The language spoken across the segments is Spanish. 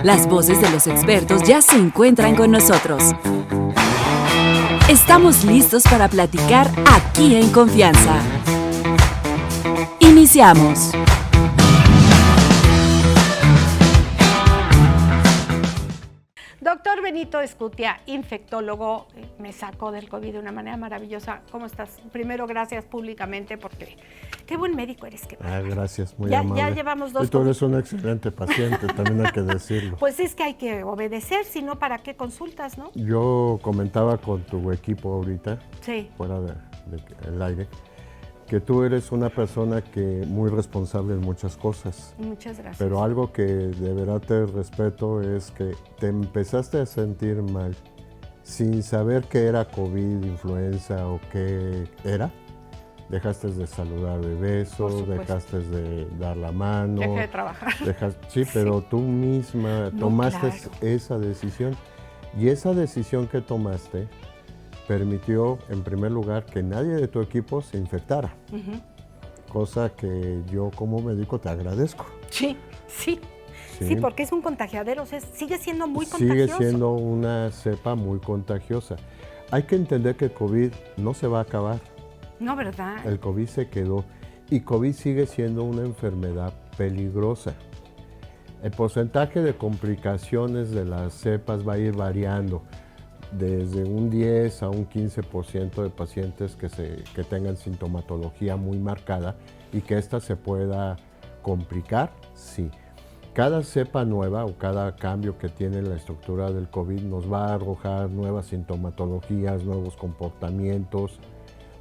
Las voces de los expertos ya se encuentran con nosotros. Estamos listos para platicar aquí en confianza. Iniciamos. Doctor Benito Escutia, infectólogo, me sacó del COVID de una manera maravillosa. ¿Cómo estás? Primero, gracias públicamente porque qué buen médico eres. Gracias, muy amable. Ya llevamos dos. Y tú eres un excelente paciente, también hay que decirlo. Pues es que hay que obedecer, si no, ¿para qué consultas, no? Yo comentaba con tu equipo ahorita, sí, fuera del aire, que tú eres una persona que muy responsable en muchas cosas. Muchas gracias. Pero algo que de verdad te respeto es que te empezaste a sentir mal sin saber qué era COVID, influenza o qué era. Dejaste de saludar de besos, dejaste de dar la mano. Dejé de trabajar. Sí, pero tú misma tomaste esa decisión. Y esa decisión que tomaste permitió, en primer lugar, que nadie de tu equipo se infectara. Cosa que yo como médico te agradezco. Sí, porque es un contagiadero, o sea, sigue siendo muy contagioso. Sigue siendo una cepa muy contagiosa. Hay que entender que el COVID no se va a acabar. No, ¿verdad? El COVID se quedó y COVID sigue siendo una enfermedad peligrosa. El porcentaje de complicaciones de las cepas va a ir variando, desde un 10 a un 15% de pacientes que tengan sintomatología muy marcada y que ésta se pueda complicar, sí. Cada cepa nueva o cada cambio que tiene la estructura del COVID nos va a arrojar nuevas sintomatologías, nuevos comportamientos,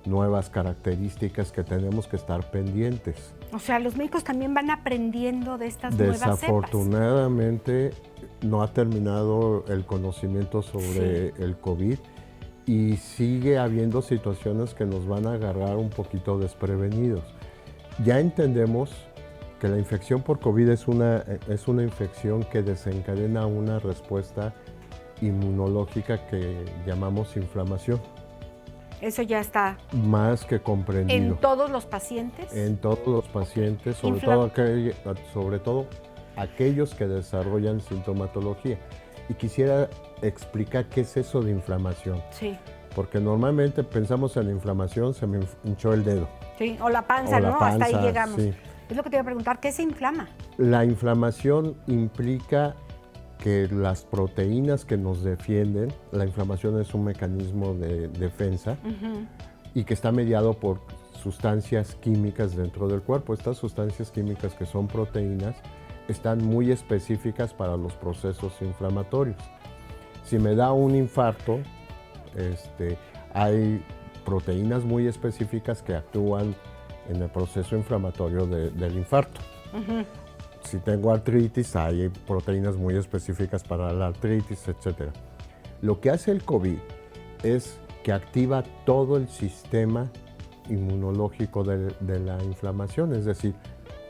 nuevas características que tenemos que estar pendientes. O sea, los médicos también van aprendiendo de estas nuevas cepas. Desafortunadamente no ha terminado el conocimiento sobre el COVID y sigue habiendo situaciones que nos van a agarrar un poquito desprevenidos. Ya entendemos que la infección por COVID es una infección que desencadena una respuesta inmunológica que llamamos inflamación. Eso ya está más que comprendido. ¿En todos los pacientes? En todos los pacientes, sobre todo aquellos que desarrollan sintomatología. Y quisiera explicar qué es eso de inflamación. Sí. Porque normalmente pensamos en inflamación, se me hinchó el dedo. Sí, o la panza, ¿no? Hasta ahí llegamos. Sí. Es lo que te iba a preguntar, ¿qué se inflama? La inflamación implica que las proteínas que nos defienden, la inflamación es un mecanismo de defensa y que está mediado por sustancias químicas dentro del cuerpo. Estas sustancias químicas que son proteínas están muy específicas para los procesos inflamatorios. Si me da un infarto, hay proteínas muy específicas que actúan en el proceso inflamatorio del infarto. Si tengo artritis, hay proteínas muy específicas para la artritis, etc. Lo que hace el COVID es que activa todo el sistema inmunológico de la inflamación, es decir,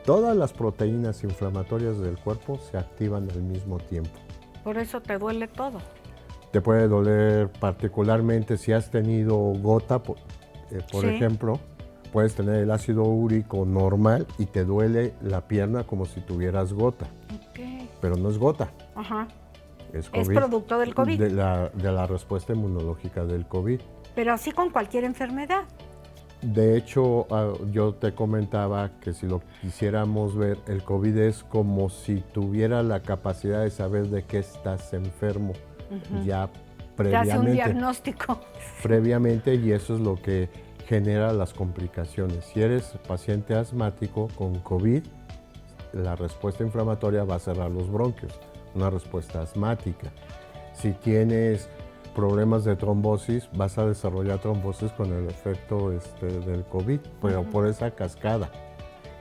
todas las proteínas inflamatorias del cuerpo se activan al mismo tiempo. Por eso te duele todo. Te puede doler particularmente si has tenido gota, por ejemplo. Puedes tener el ácido úrico normal y te duele la pierna como si tuvieras gota. Pero no es gota. Es COVID, es producto del COVID. De la respuesta inmunológica del COVID. Pero así con cualquier enfermedad. De hecho, yo te comentaba que si lo quisiéramos ver, el COVID es como si tuviera la capacidad de saber de qué estás enfermo ya previamente. Te hace un diagnóstico. Previamente, y eso es lo que genera las complicaciones. Si eres paciente asmático con COVID, la respuesta inflamatoria va a cerrar los bronquios, una respuesta asmática. Si tienes problemas de trombosis, vas a desarrollar trombosis con el efecto del COVID, pero por esa cascada.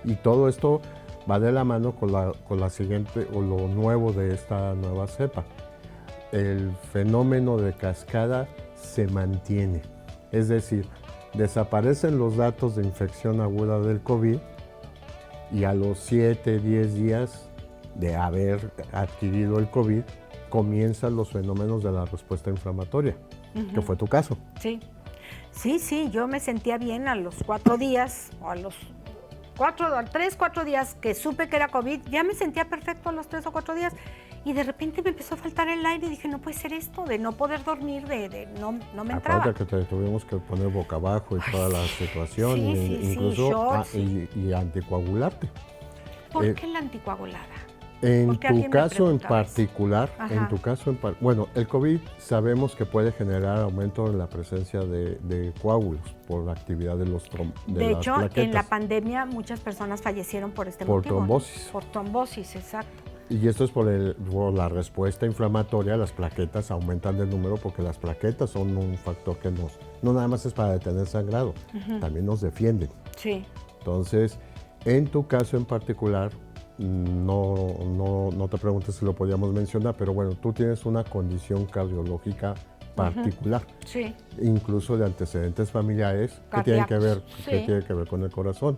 Y todo esto va de la mano con la siguiente, o lo nuevo de esta nueva cepa. El fenómeno de cascada se mantiene, es decir, desaparecen los datos de infección aguda del COVID y a los 7, 10 días de haber adquirido el COVID, comienzan los fenómenos de la respuesta inflamatoria, que fue tu caso. Sí, yo me sentía bien a los 4 días o a los 3, 4 días que supe que era COVID, ya me sentía perfecto a los 3 o 4 días. Y de repente me empezó a faltar el aire y dije, no puede ser esto, de no poder dormir, no me entraba. Aparte que te tuvimos que poner boca abajo y toda la situación, sí, incluso y anticoagularte. ¿Por qué la anticoagulada? En tu caso en particular, bueno, el COVID sabemos que puede generar aumento en la presencia de coágulos por la actividad de las plaquetas. En la pandemia muchas personas fallecieron por este por motivo. Trombosis. Por trombosis, exacto. Y esto es por la respuesta inflamatoria, las plaquetas aumentan de número porque las plaquetas son un factor que no nada más es para detener sangrado, también nos defienden. Sí. Entonces, en tu caso en particular, no te preguntes si lo podíamos mencionar, pero bueno, tú tienes una condición cardiológica particular, sí, incluso de antecedentes familiares que tienen que ver con el corazón.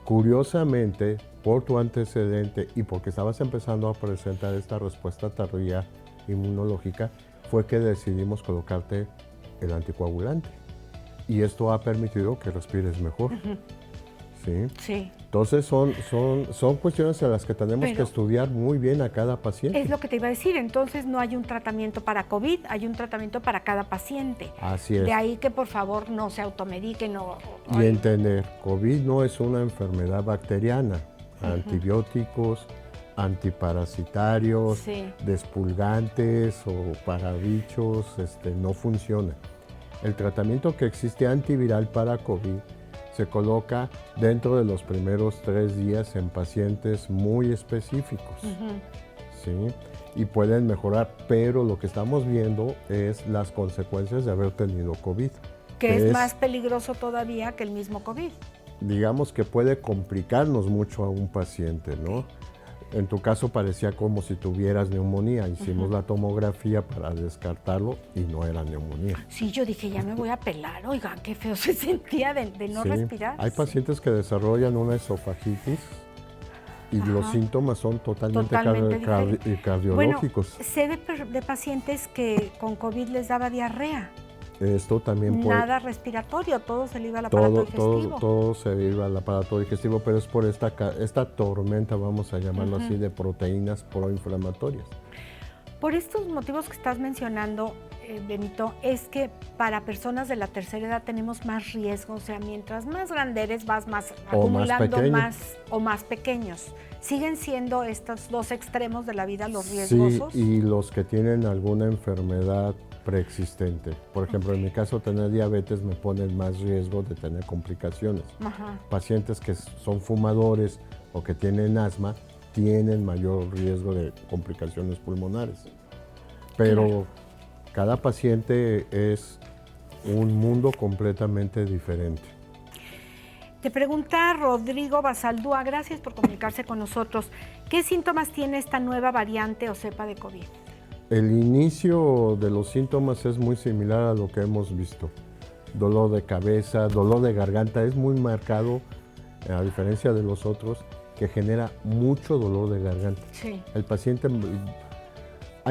Curiosamente, por tu antecedente y porque estabas empezando a presentar esta respuesta tardía inmunológica, fue que decidimos colocarte el anticoagulante. Y esto ha permitido que respires mejor. ¿Sí? Sí. Entonces son cuestiones a las que tenemos que estudiar muy bien a cada paciente. Es lo que te iba a decir, entonces no hay un tratamiento para COVID, hay un tratamiento para cada paciente. Así es. De ahí que por favor no se automediquen. Y entender, COVID no es una enfermedad bacteriana. Antibióticos, antiparasitarios, despulgantes o parabichos no funcionan. El tratamiento que existe antiviral para COVID se coloca dentro de los primeros 3 días en pacientes muy específicos, ¿sí? Y pueden mejorar, pero lo que estamos viendo es las consecuencias de haber tenido COVID. Que es más peligroso todavía que el mismo COVID. Digamos que puede complicarnos mucho a un paciente, ¿no? En tu caso parecía como si tuvieras neumonía. Hicimos la tomografía para descartarlo y no era neumonía. Sí, yo dije, ya me voy a pelar. Oigan, qué feo se sentía de no respirar. Hay pacientes que desarrollan una esofagitis y los síntomas son totalmente cardiológicos. Bueno, sé de pacientes que con COVID les daba diarrea. Esto también puede... Nada respiratorio, todo se le iba al aparato digestivo. Todo se le iba al aparato digestivo, pero es por esta tormenta, vamos a llamarlo así, de proteínas proinflamatorias. Por estos motivos que estás mencionando, Benito, es que para personas de la tercera edad tenemos más riesgo, o sea, mientras más grande eres vas más acumulando más o más pequeños. ¿Siguen siendo estos dos extremos de la vida los riesgosos? Sí, y los que tienen alguna enfermedad preexistente. Por ejemplo, en mi caso, tener diabetes me pone más riesgo de tener complicaciones. Pacientes que son fumadores o que tienen asma tienen mayor riesgo de complicaciones pulmonares. Pero cada paciente es un mundo completamente diferente. Te pregunta Rodrigo Basaldúa, gracias por comunicarse con nosotros. ¿Qué síntomas tiene esta nueva variante o cepa de COVID? El inicio de los síntomas es muy similar a lo que hemos visto. Dolor de cabeza, dolor de garganta, es muy marcado, a diferencia de los otros, que genera mucho dolor de garganta. Sí. Hay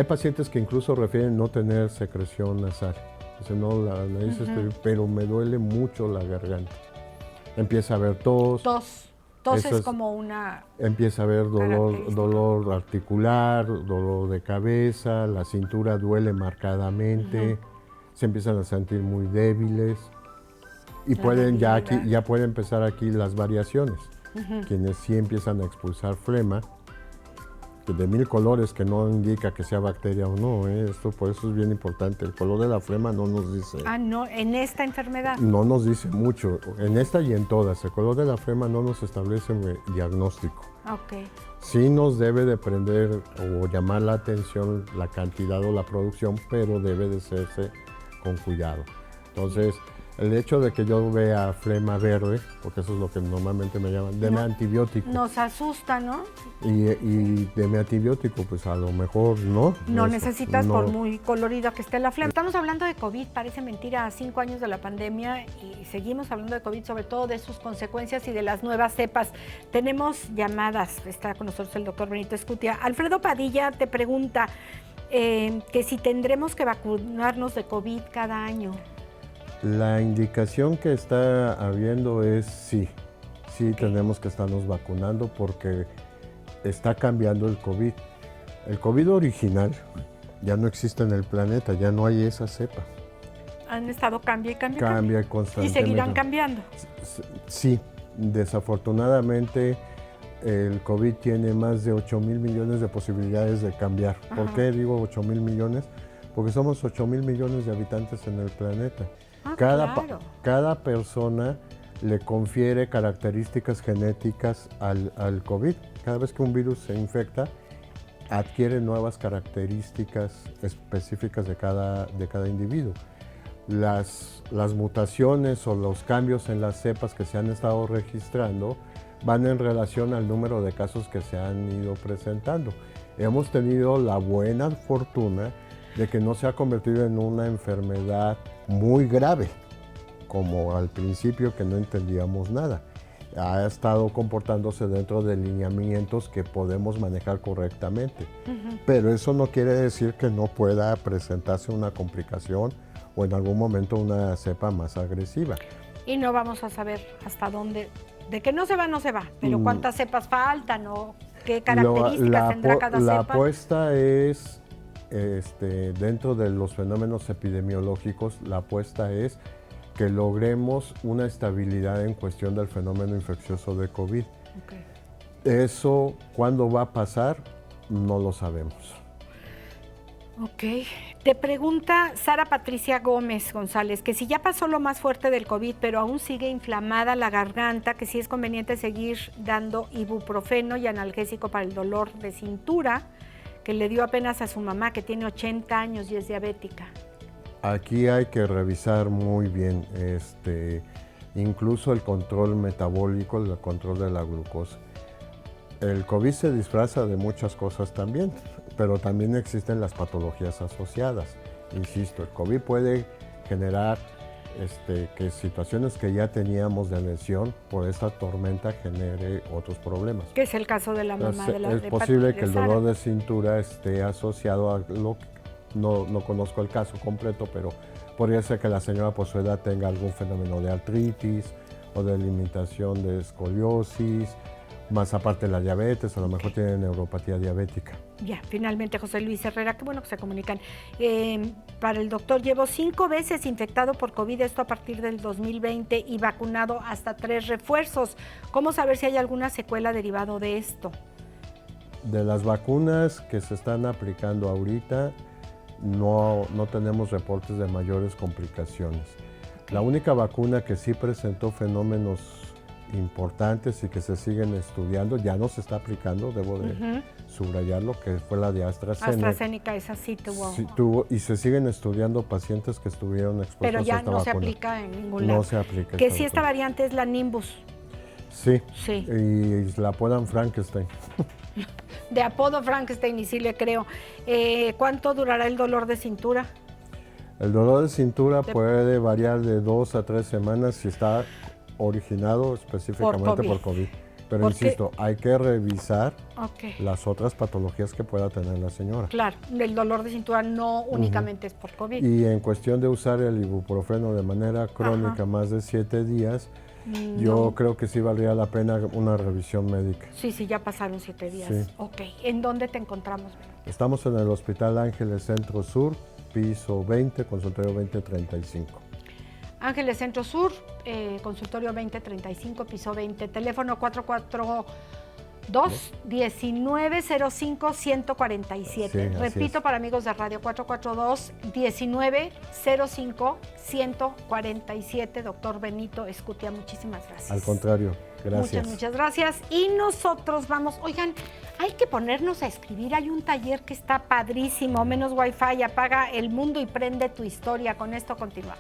pacientes que incluso refieren no tener secreción nasal. Dicen, no, la nariz pero me duele mucho la garganta. Empieza a haber tos. Tos es como una... Empieza a haber dolor articular, dolor de cabeza, la cintura duele marcadamente, se empiezan a sentir muy débiles y ya pueden empezar aquí las variaciones. Quienes sí empiezan a expulsar flema, de 1000 colores, que no indica que sea bacteria o no, por eso es bien importante. El color de la flema no nos dice... no, en esta enfermedad. No nos dice mucho, en esta y en todas. El color de la flema no nos establece un diagnóstico. Ok. Sí nos debe de prender o llamar la atención la cantidad o la producción, pero debe de hacerse con cuidado. Entonces, el hecho de que yo vea flema verde, porque eso es lo que normalmente me llaman, deme antibiótico. Nos asusta, ¿no? Y deme antibiótico, pues a lo mejor no. No necesitas por muy colorida que esté la flema. Estamos hablando de COVID, parece mentira, a 5 años de la pandemia y seguimos hablando de COVID, sobre todo de sus consecuencias y de las nuevas cepas. Tenemos llamadas, está con nosotros el doctor Benito Escutia. Alfredo Padilla te pregunta que si tendremos que vacunarnos de COVID cada año. La indicación que está habiendo es sí. Sí, tenemos que estarnos vacunando porque está cambiando el COVID. El COVID original ya no existe en el planeta, ya no hay esa cepa. Han estado cambia y cambia. Cambia constantemente. Y seguirán cambiando. Sí, desafortunadamente el COVID tiene más de 8,000 millones de posibilidades de cambiar. Ajá. ¿Por qué digo 8,000 millones? Porque somos 8,000 millones de habitantes en el planeta. Claro. Cada persona le confiere características genéticas al COVID. Cada vez que un virus se infecta, adquiere nuevas características específicas de cada individuo. Las mutaciones o los cambios en las cepas que se han estado registrando van en relación al número de casos que se han ido presentando. Hemos tenido la buena fortuna de que no se ha convertido en una enfermedad muy grave, como al principio que no entendíamos nada. Ha estado comportándose dentro de lineamientos que podemos manejar correctamente. Pero eso no quiere decir que no pueda presentarse una complicación o en algún momento una cepa más agresiva. Y no vamos a saber hasta dónde, de que no se va, pero cuántas cepas faltan o qué características tendrá cada cepa. La apuesta es, dentro de los fenómenos epidemiológicos, la apuesta es que logremos una estabilidad en cuestión del fenómeno infeccioso de COVID. Okay. Eso, ¿cuándo va a pasar? No lo sabemos. Ok. Te pregunta Sara Patricia Gómez González que si ya pasó lo más fuerte del COVID, pero aún sigue inflamada la garganta, que si es conveniente seguir dando ibuprofeno y analgésico para el dolor de cintura, que le dio apenas a su mamá, que tiene 80 años y es diabética. Aquí hay que revisar muy bien, incluso el control metabólico, el control de la glucosa. El COVID se disfraza de muchas cosas también, pero también existen las patologías asociadas. Insisto, el COVID puede generar que situaciones que ya teníamos de lesión por esta tormenta genere otros problemas. Que es el caso de la mamá de la Es posible que el dolor de cintura esté asociado a lo que no conozco el caso completo, pero podría ser que la señora por su edad tenga algún fenómeno de artritis o de limitación de escoliosis, más aparte de la diabetes, a lo mejor tiene neuropatía diabética. Ya, finalmente José Luis Herrera, qué bueno que se comunican. Para el doctor, llevo 5 veces infectado por COVID, esto a partir del 2020, y vacunado hasta 3 refuerzos. ¿Cómo saber si hay alguna secuela derivado de esto? De las vacunas que se están aplicando ahorita, no tenemos reportes de mayores complicaciones. La única vacuna que sí presentó fenómenos importantes y que se siguen estudiando, ya no se está aplicando, debo de subrayarlo, que fue la de AstraZeneca. AstraZeneca, esa sí tuvo. Sí, y se siguen estudiando pacientes que estuvieron expuestos pero ya a esta no vacuna. se aplica en ningún lado. No se aplica. Que sí, esta variante es la Nimbus. Sí, sí. Y la apodan Frankenstein. De apodo Frankenstein, y sí le creo. ¿Cuánto durará el dolor de cintura? El dolor de cintura puede variar de 2 a 3 semanas si está originado específicamente por COVID. Pero insisto, hay que revisar las otras patologías que pueda tener la señora. Claro, el dolor de cintura no únicamente es por COVID. Y en cuestión de usar el ibuprofeno de manera crónica más de 7 días, yo creo que sí valdría la pena una revisión médica. Sí, ya pasaron 7 días. Sí. Ok, ¿en dónde te encontramos? Estamos en el Hospital Ángeles Centro Sur, piso 20, consultorio 2035. Ángeles Centro Sur, consultorio 2035, piso 20, teléfono 442-1905-147. Sí, repito para amigos de radio, 442-1905-147. Doctor Benito Escutia, muchísimas gracias. Al contrario, gracias. Muchas gracias. Y nosotros vamos, oigan, hay que ponernos a escribir. Hay un taller que está padrísimo, menos Wi-Fi, apaga el mundo y prende tu historia. Con esto continuamos.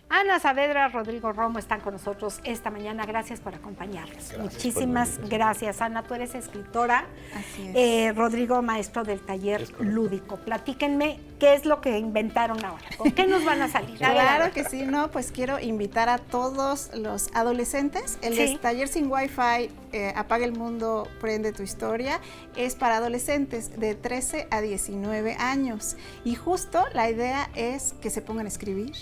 Ana Saavedra, Rodrigo Romo están con nosotros esta mañana. Gracias por acompañarnos. Muchísimas gracias. Ana, tú eres escritora. Así es. Rodrigo, maestro del taller lúdico. Platíquenme qué es lo que inventaron ahora. ¿Con qué nos van a salir? Claro que sí, no, pues quiero invitar a todos los adolescentes. El taller sin Wi-Fi, Apaga el mundo, prende tu historia, es para adolescentes de 13 a 19 años. Y justo la idea es que se pongan a escribir,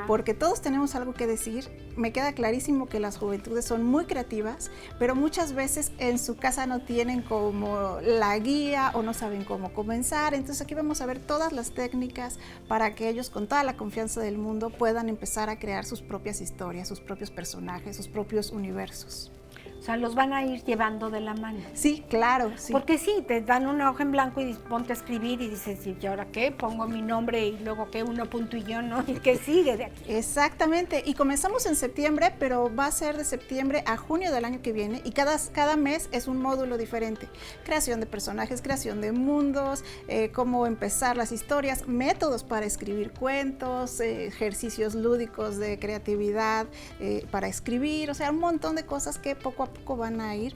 porque todos tenemos algo que decir. Me queda clarísimo que las juventudes son muy creativas, pero muchas veces en su casa no tienen como la guía o no saben cómo comenzar. Entonces aquí vamos a ver todas las técnicas para que ellos con toda la confianza del mundo puedan empezar a crear sus propias historias, sus propios personajes, sus propios universos. O sea, los van a ir llevando de la mano. Sí, claro. Sí. Porque sí, te dan una hoja en blanco y ponte a escribir y dices, ¿y ahora qué? Pongo mi nombre y luego qué, uno punto y yo, ¿no? ¿Y qué sigue de aquí? Exactamente. Y comenzamos en septiembre, pero va a ser de septiembre a junio del año que viene y cada mes es un módulo diferente. Creación de personajes, creación de mundos, cómo empezar las historias, métodos para escribir cuentos, ejercicios lúdicos de creatividad para escribir, o sea, un montón de cosas que poco a poco van a ir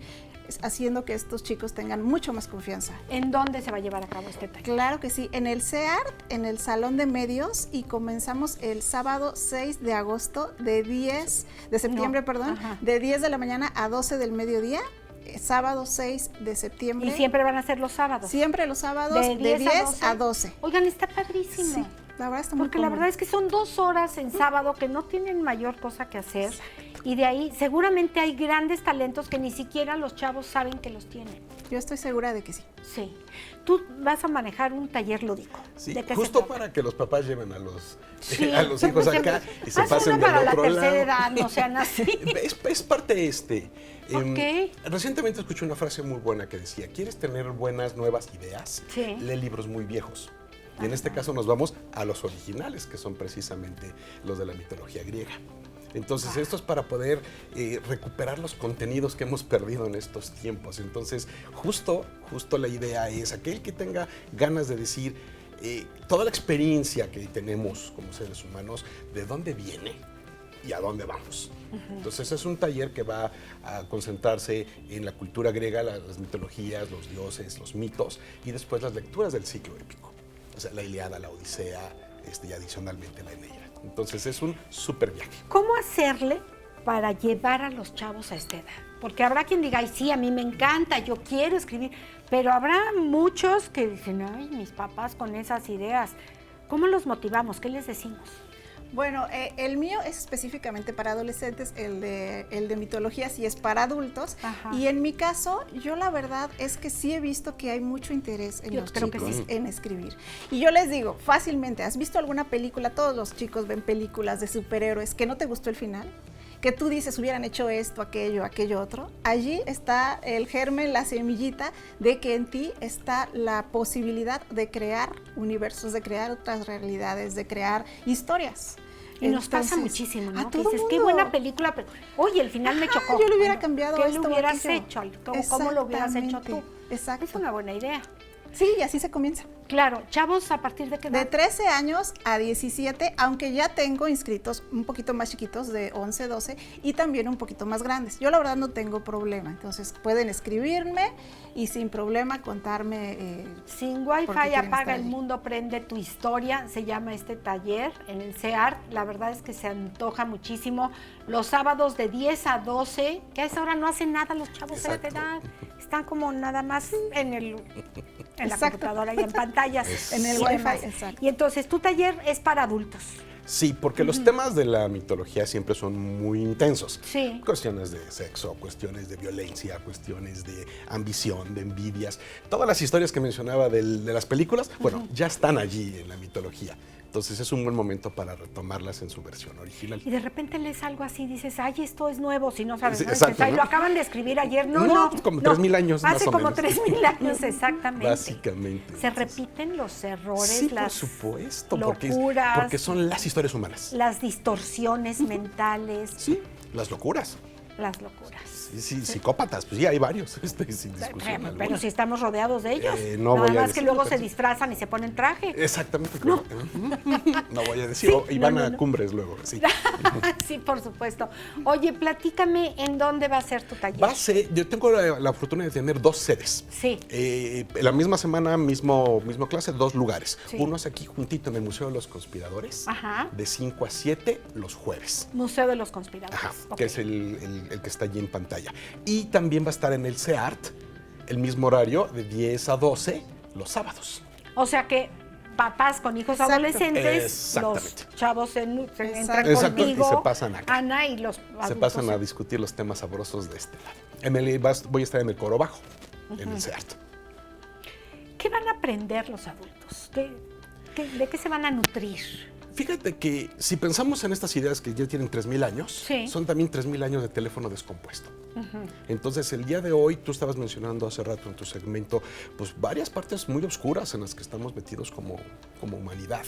haciendo que estos chicos tengan mucho más confianza. ¿En dónde se va a llevar a cabo este taller? Claro que sí, en el CEART, en el Salón de Medios, y comenzamos el sábado 6 de agosto de 10 de septiembre, de 10 de la mañana a 12 del mediodía. Sábado 6 de septiembre. ¿Y siempre van a ser los sábados? Siempre los sábados de 10 a 12. Oigan, está padrísimo. Sí, la verdad está muy Porque la verdad es que son 2 horas en sábado que no tienen mayor cosa que hacer. Y de ahí seguramente hay grandes talentos que ni siquiera los chavos saben que los tienen. Yo estoy segura de que sí. Sí. Tú vas a manejar un taller lúdico. Sí, justo para que los papás lleven a los hijos pues, acá y se pasen del para otro la lado. tercera edad, no sean así. Es parte Ok. Recientemente escuché una frase muy buena que decía, ¿quieres tener buenas nuevas ideas? Sí. Lee libros muy viejos. Y en este caso nos vamos a los originales, que son precisamente los de la mitología griega. Entonces, esto es para poder recuperar los contenidos que hemos perdido en estos tiempos. Entonces, justo la idea es aquel que tenga ganas de decir toda la experiencia que tenemos como seres humanos, de dónde viene y a dónde vamos. Entonces, es un taller que va a concentrarse en la cultura griega, las mitologías, los dioses, los mitos, y después las lecturas del ciclo épico. O sea, la Ilíada, la Odisea, y adicionalmente la Eneida. Entonces es un súper viaje. ¿Cómo hacerle para llevar a los chavos a esta edad? Porque habrá quien diga, ay, sí, a mí me encanta, yo quiero escribir, pero habrá muchos que dicen, ay, mis papás con esas ideas. ¿Cómo los motivamos? ¿Qué les decimos? Bueno, el mío es específicamente para adolescentes, el de mitología sí es para adultos. Y en mi caso, yo la verdad es que sí he visto que hay mucho interés en los chicos en escribir. Y yo les digo, fácilmente, ¿has visto alguna película? Todos los chicos ven películas de superhéroes, ¿que no te gustó el final? Que tú dices, hubieran hecho esto, aquello otro. Allí está el germen, la semillita de que en ti está la posibilidad de crear universos, de crear otras realidades, de crear historias. Y nos pasa muchísimo, ¿no? A que todo dices, mundo. qué buena película, pero oye, el final me chocó. Yo le hubiera cambiado ¿Qué esto lo hubieras aquello? hecho? ¿Cómo lo hubieras hecho tú? Exacto. Es una buena idea. Sí, y así se comienza. Claro, chavos, ¿a partir de qué edad? De 13 años a 17, aunque ya tengo inscritos un poquito más chiquitos, de 11, 12, y también un poquito más grandes. Yo la verdad no tengo problema, entonces pueden escribirme y sin problema contarme. Sin Wi-Fi, Apaga el mundo, prende tu historia, se llama este taller en el CEART. La verdad es que se antoja muchísimo. Los sábados de 10 a 12, que a esa hora no hacen nada los chavos a esta edad. Están como nada más en la computadora y en pantallas. En el Wi-Fi, exacto. Y entonces, tu taller es para adultos. Sí, porque los temas de la mitología siempre son muy intensos. Sí. Cuestiones de sexo, cuestiones de violencia, cuestiones de ambición, de envidias. Todas las historias que mencionaba de las películas, bueno, ya están allí en la mitología. Entonces es un buen momento para retomarlas en su versión original. Y de repente lees algo así y dices, ay, esto es nuevo, si no sabes. Sí, ¿no? exacto, Dices, ay, ¿no? lo acaban de escribir ayer. Como 3,000 años más Hace o como menos. 3,000 años, exactamente. Básicamente. Se repiten los errores, Sí, las por supuesto, locuras, porque son las historias humanas. las distorsiones mentales. Sí, las locuras. las locuras. Sí, psicópatas, pues sí, hay varios, sin discusión. Pero si estamos rodeados de ellos. No Nada voy a más que decir, luego pero se sí. disfrazan y se ponen traje. Exactamente. No. No voy a decir, Sí, y van no. a cumbres luego, sí. Sí, por supuesto. Oye, platícame en dónde va a ser tu taller. Yo tengo la fortuna de tener 2 sedes. Sí. La misma semana, mismo clase, 2 lugares. Sí. Uno es aquí juntito en el Museo de los Conspiradores, Ajá. de 5 a 7 los jueves. Museo de los Conspiradores. Ajá, Ok. que es el que está allí en pantalla. Y también va a estar en el CEART, el mismo horario, de 10 a 12 los sábados. O sea que papás con hijos Exacto. adolescentes, Exactamente. los chavos se entran Exacto, contigo, y se pasan acá. Ana, y los Se adultos pasan a discutir los temas sabrosos de este lado. Voy a estar en el coro bajo, en el CEART. ¿Qué van a aprender los adultos? ¿De qué se van a nutrir? Fíjate que si pensamos en estas ideas que ya tienen 3,000 años, Sí. son también 3,000 años de teléfono descompuesto. Entonces, el día de hoy, tú estabas mencionando hace rato en tu segmento, pues varias partes muy oscuras en las que estamos metidos como humanidad,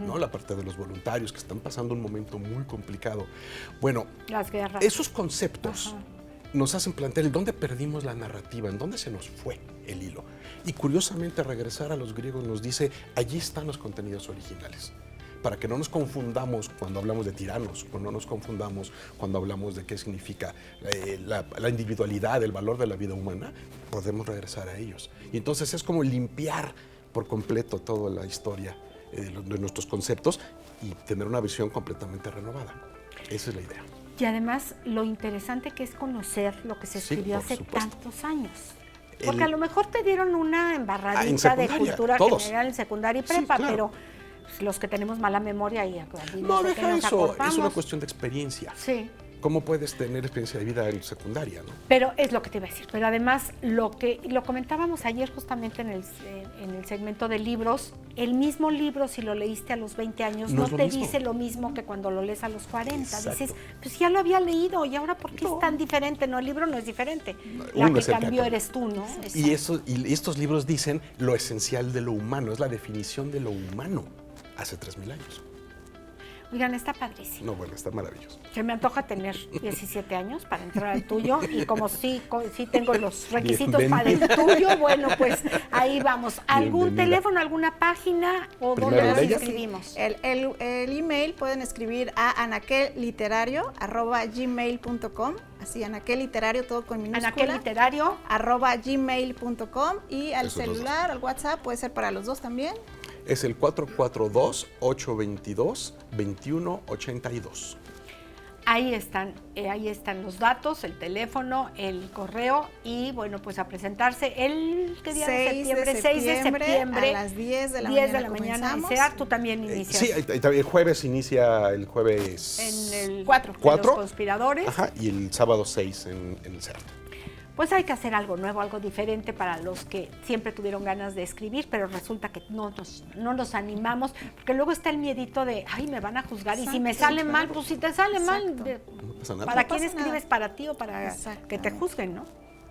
¿no? La parte de los voluntarios que están pasando un momento muy complicado. Bueno, Las guerras. esos conceptos nos hacen plantear el dónde perdimos la narrativa, en dónde se nos fue el hilo. Y curiosamente, regresar a los griegos nos dice, allí están los contenidos originales. Para que no nos confundamos cuando hablamos de tiranos, cuando no nos confundamos cuando hablamos de qué significa la individualidad, el valor de la vida humana, podemos regresar a ellos. Y entonces es como limpiar por completo toda la historia de nuestros conceptos y tener una visión completamente renovada. Esa es la idea. Y además, lo interesante que es conocer lo que se Sí, escribió por hace supuesto. tantos años. Porque a lo mejor te dieron una embarradita en de secundaria, cultura todos. general en secundaria y Sí, prepa, claro. pero pues, los que tenemos mala memoria y No, sé qué deja nos eso, es acordamos. una cuestión de experiencia. Sí. ¿Cómo puedes tener experiencia de vida en secundaria, no? Pero es lo que te iba a decir. Pero además, lo comentábamos ayer justamente en el segmento de libros, el mismo libro, si lo leíste a los 20 años, No no es lo te mismo. dice lo mismo que cuando lo lees a los 40. Exacto. Dices, pues ya lo había leído, ¿y ahora por qué es tan diferente? No, el libro no es diferente. La Uno que es el que cambió cambia. eres tú, ¿no? Y Exacto. estos libros dicen lo esencial de lo humano, es la definición de lo humano hace 3,000 años. Oigan, está padrísimo. No, bueno, está maravilloso. Se me antoja tener 17 años para entrar al tuyo y como sí tengo los requisitos Bien, para el tuyo, bueno, pues ahí vamos. ¿Algún Bienvenida. teléfono, alguna página o Primero dónde nos de ellas. inscribimos? El email pueden escribir a anaquelliterario@gmail.com, así anaquelliterario todo con minúscula. Anaquel Literario. @gmail.com y al Esos dos. celular, al WhatsApp, puede ser para los dos también. Es el 442-822-2182. Ahí están los datos, el teléfono, el correo y bueno, pues a presentarse el ¿qué día de septiembre? 6 de septiembre a las 10 de la 10 mañana. de la mañana en comenzamos. SEAR, tú también inicias Sí, el jueves inicia el jueves en el 4. de ¿Cuatro? los conspiradores. Ajá, y el sábado 6 en el CERT. Pues hay que hacer algo nuevo, algo diferente para los que siempre tuvieron ganas de escribir, pero resulta que no nos animamos, porque luego está el miedito de, ay, me van a juzgar, y si me Exacto, sale mal, claro. pues si te sale mal, Exacto. No pasa nada. ¿para No quién pasa escribes? nada. ¿Para ti o para que te Exactamente. juzguen, no?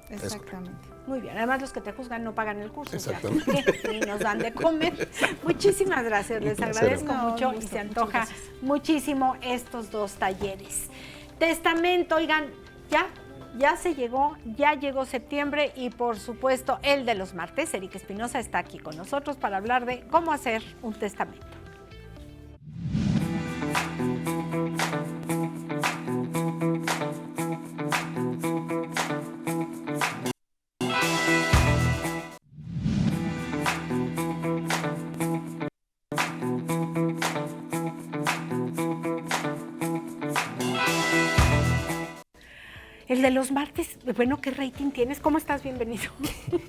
Exactamente. Muy bien, además los que te juzgan no pagan el curso. o sea, Exactamente. y nos dan de comer. Muchísimas gracias, les Un placer. agradezco No, mucho un y gusto, se muchas antoja gracias. muchísimo estos 2 talleres. Testamento, oigan, ya llegó septiembre y por supuesto el de los martes, Erika Espinosa está aquí con nosotros para hablar de cómo hacer un testamento. El de los martes, bueno, ¿qué rating tienes? ¿Cómo estás? Bienvenido.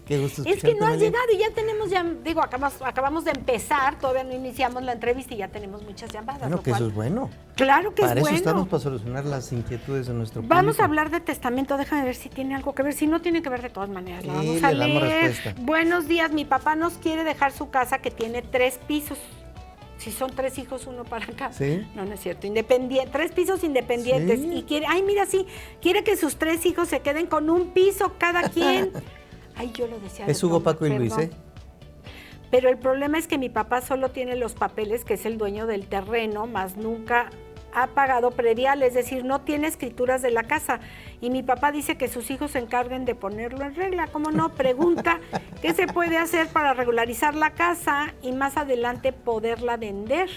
Qué gusto Es que no has escucharte, María. llegado y ya tenemos, acabamos de empezar, todavía no iniciamos la entrevista y ya tenemos muchas llamadas. Bueno, lo que cual- eso es bueno. Claro que Para es eso bueno. estamos, para solucionar las inquietudes de nuestro público. Vamos a hablar de testamento, déjame ver si tiene algo que ver. Si no tiene que ver, de todas maneras, la Sí, vamos le a damos leer. respuesta. Buenos días, mi papá nos quiere dejar su casa que tiene 3 pisos. Si son 3 hijos, uno para acá. Sí. No, no es cierto. 3 pisos independientes. Sí. Y quiere, ay, mira, sí, quiere que sus 3 hijos se queden con un piso cada quien. Ay, yo lo decía. de Es Hugo, broma, Paco y Luis, perdón. Pero el problema es que mi papá solo tiene los papeles, que es el dueño del terreno, más nunca ha pagado predial, es decir, no tiene escrituras de la casa. Y mi papá dice que sus hijos se encarguen de ponerlo en regla. ¿Cómo no? Pregunta, ¿qué se puede hacer para regularizar la casa y más adelante poderla vender?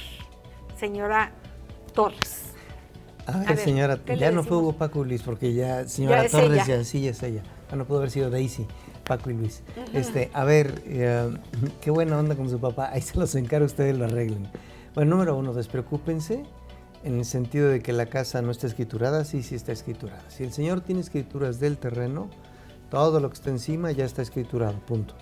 Señora Torres. A ver, señora, ya no fue Hugo, Paco y Luis, porque ya señora ya Torres, ella. ya sí, ya es ella. No pudo haber sido Daisy, Paco y Luis. A ver, qué buena onda con su papá. Ahí se los encargo, ustedes lo arreglen. Bueno, número 1, despreocúpense en el sentido de que la casa no está escriturada. Sí, sí está escriturada. Si el señor tiene escrituras del terreno, todo lo que está encima ya está escriturado, punto.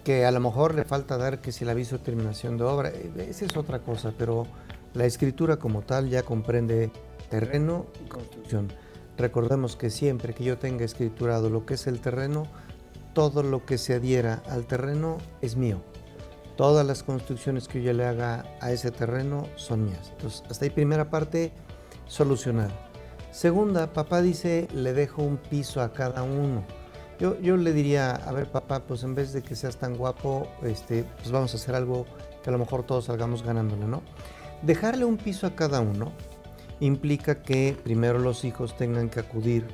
Que a lo mejor le falta dar que si el aviso de terminación de obra, esa es otra cosa, pero la escritura como tal ya comprende terreno y construcción. Recordemos que siempre que yo tenga escriturado lo que es el terreno, todo lo que se adhiera al terreno es mío. Todas las construcciones que yo le haga a ese terreno son mías. Entonces, hasta ahí primera parte solucionada. Segunda, papá dice, le dejo un piso a cada uno. Yo le diría, a ver papá, pues en vez de que seas tan guapo, pues vamos a hacer algo que a lo mejor todos salgamos ganándole, ¿no? Dejarle un piso a cada uno implica que primero los hijos tengan que acudir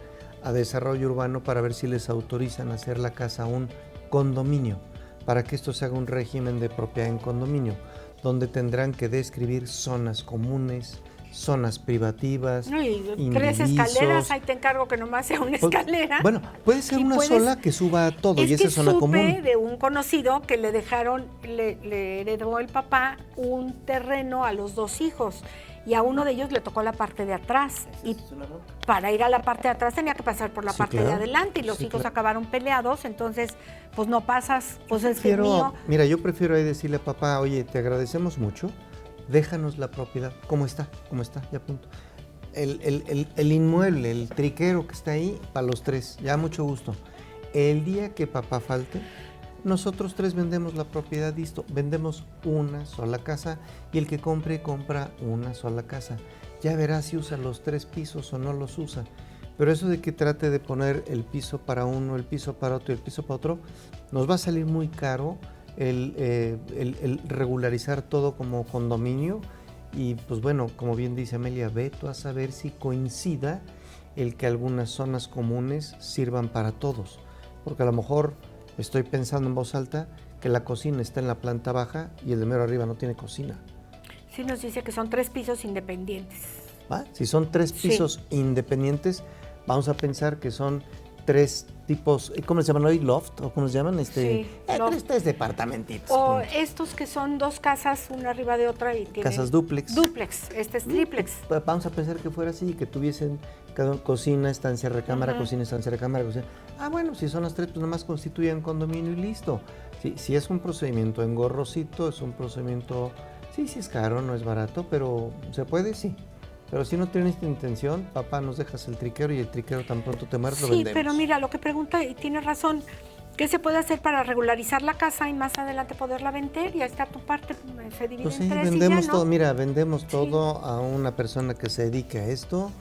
a desarrollo urbano para ver si les autorizan a hacer la casa un condominio, para que esto se haga un régimen de propiedad en condominio, donde tendrán que describir zonas comunes, zonas privativas, y 3 escaleras, ahí te encargo que nomás sea una escalera. Bueno, puede ser una sola que suba a todo y esa es zona común. Es que supe de un conocido que le dejaron, le heredó el papá un terreno a los 2 hijos y a uno de ellos le tocó la parte de atrás y para ir a la parte de atrás tenía que pasar por la parte de adelante y los hijos acabaron peleados, entonces pues no pasas, pues es que es mío. Mira, yo prefiero ahí decirle a papá, oye, te agradecemos mucho, déjanos la propiedad, ¿cómo está? Ya punto. El inmueble, el triquero que está ahí, para los 3, ya mucho gusto. El día que papá falte, nosotros 3 vendemos la propiedad, listo, vendemos una sola casa y el que compre, compra una sola casa. Ya verá si usa los 3 pisos o no los usa. Pero eso de que trate de poner el piso para uno, el piso para otro y el piso para otro, nos va a salir muy caro el regularizar todo como condominio y pues bueno, como bien dice Amelia, ve tú a saber si coincida el que algunas zonas comunes sirvan para todos, porque a lo mejor estoy pensando en voz alta que la cocina está en la planta baja y el de mero arriba no tiene cocina. Sí, nos dice que son 3 pisos independientes. ¿Va? Si son 3 pisos sí, vamos a pensar que son 3 tipos, ¿cómo se llaman hoy? ¿Loft? ¿O cómo se llaman? Sí, 3 departamentitos. O estos que son 2 casas, una arriba de otra y tienen... Casas dúplex. Dúplex, este es triplex. Vamos a pensar que fuera así, que tuviesen cada cocina, estancia, recámara, cocina, estancia, recámara, cocina. Ah, bueno, si son las 3, pues nomás constituyen condominio y listo. Si es un procedimiento engorrosito, es un procedimiento, sí es caro, no es barato, pero se puede, sí. Pero si no tienes esta intención, papá, nos dejas el triquero y el triquero tan pronto te mueres, lo vendemos. Sí, pero mira, lo que pregunta, y tienes razón, ¿qué se puede hacer para regularizar la casa y más adelante poderla vender? Y ahí está tu parte, se divide pues en 3 vendemos y ya, ¿no? todo, mira, vendemos todo a una persona que se dedique a esto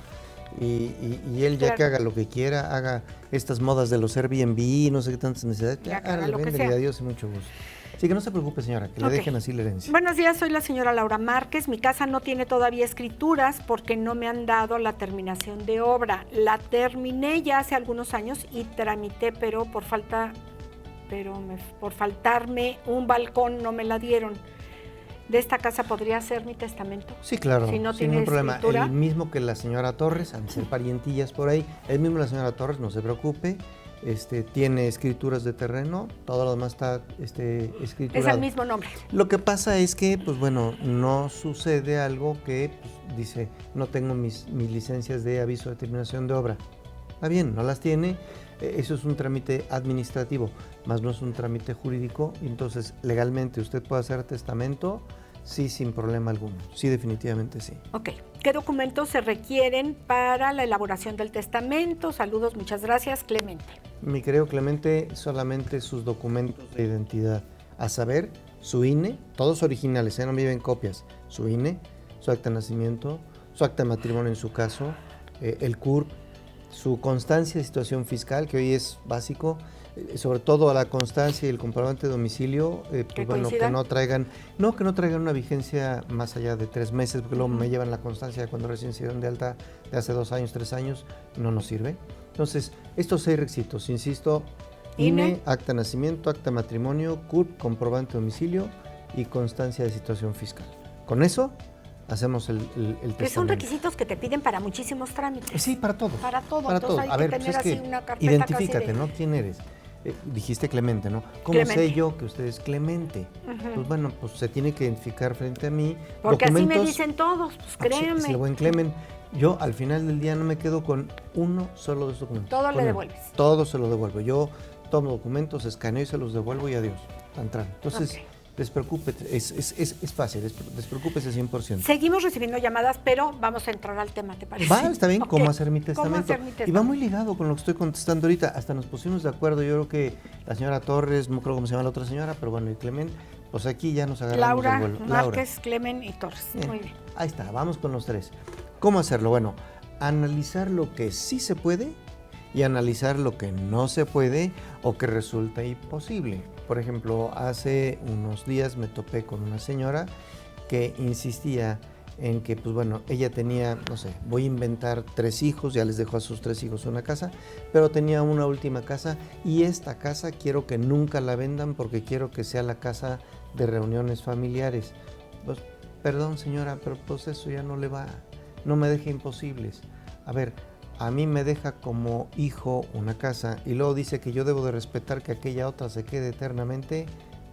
y él ya que haga lo que quiera, haga estas modas de los Airbnb, no sé qué tantas necesidades, ya hágale, véndele, y adiós y mucho gusto. Así que no se preocupe, señora, que le dejen así la herencia. Buenos días, soy la señora Laura Márquez. Mi casa no tiene todavía escrituras porque no me han dado la terminación de obra. La terminé ya hace algunos años y tramité, pero por faltarme un balcón no me la dieron. ¿De esta casa podría ser mi testamento? Sí, claro, si no sin tiene ningún problema. escritura. El mismo que la señora Torres, han de ser parientillas por ahí, el mismo la señora Torres, no se preocupe. Tiene escrituras de terreno, todo lo demás está escriturado. Es el mismo nombre. Lo que pasa es que, pues bueno, no sucede algo que pues, dice, no tengo mis licencias de aviso de terminación de obra. Está bien, no las tiene, eso es un trámite administrativo, más no es un trámite jurídico, entonces legalmente usted puede hacer testamento, sí, sin problema alguno, sí, definitivamente sí. Ok. ¿Qué documentos se requieren para la elaboración del testamento? Saludos, muchas gracias, Clemente. Mi querido Clemente, solamente sus documentos de identidad, a saber, su INE, todos originales, no me lleven copias, su INE, su acta de nacimiento, su acta de matrimonio en su caso, el CURP, su constancia de situación fiscal, que hoy es básico, sobre todo a la constancia y el comprobante de domicilio, pues bueno, que no traigan una vigencia más allá de 3 meses, porque luego me llevan la constancia de cuando recién se dieron de alta de hace 2 años, 3 años, no nos sirve. Entonces, estos 6 requisitos, insisto, INE, acta de nacimiento, acta de matrimonio, CURP, comprobante de domicilio y constancia de situación fiscal. Con eso hacemos el testamento. Que son requisitos que te piden para muchísimos trámites. Sí, para todo. Para todo. Para Entonces todo. hay que tener así una carpeta. Identifícate, casi de... ¿no? ¿Quién eres? Dijiste Clemente, ¿no? ¿Cómo sé yo que usted es Clemente? Pues bueno, pues se tiene que identificar frente a mí. Porque así me dicen todos, pues créanme. Si el buen Clemente, yo al final del día no me quedo con uno solo de esos documentos. Todo le devuelves. Todo se lo devuelvo. Yo tomo documentos, escaneo y se los devuelvo y adiós. Entonces, despreocúpete, es fácil, despreocúpese 100%. Seguimos recibiendo llamadas, pero vamos a entrar al tema, ¿te parece? Va, está bien, Okay. ¿cómo hacer mi testamento? Y va muy ligado ligado con lo que estoy contestando ahorita, hasta nos pusimos de acuerdo, yo creo que la señora Torres, no creo cómo se llama la otra señora, pero bueno, y Clemente, pues aquí ya nos agarramos del vuelo. Márquez, Clemente y Torres, muy bien. Ahí está, vamos con los 3. ¿Cómo hacerlo? Bueno, analizar lo que sí se puede y analizar lo que no se puede o que resulta imposible. Por ejemplo, hace unos días me topé con una señora que insistía en que, pues bueno, ella tenía, no sé, voy a inventar 3 hijos, ya les dejó a sus 3 hijos una casa, pero tenía una última casa y esta casa quiero que nunca la vendan porque quiero que sea la casa de reuniones familiares. Pues, perdón señora, pero pues eso ya no le va, no me deja imposibles. A ver, a mí me deja como hijo una casa y luego dice que yo debo de respetar que aquella otra se quede eternamente.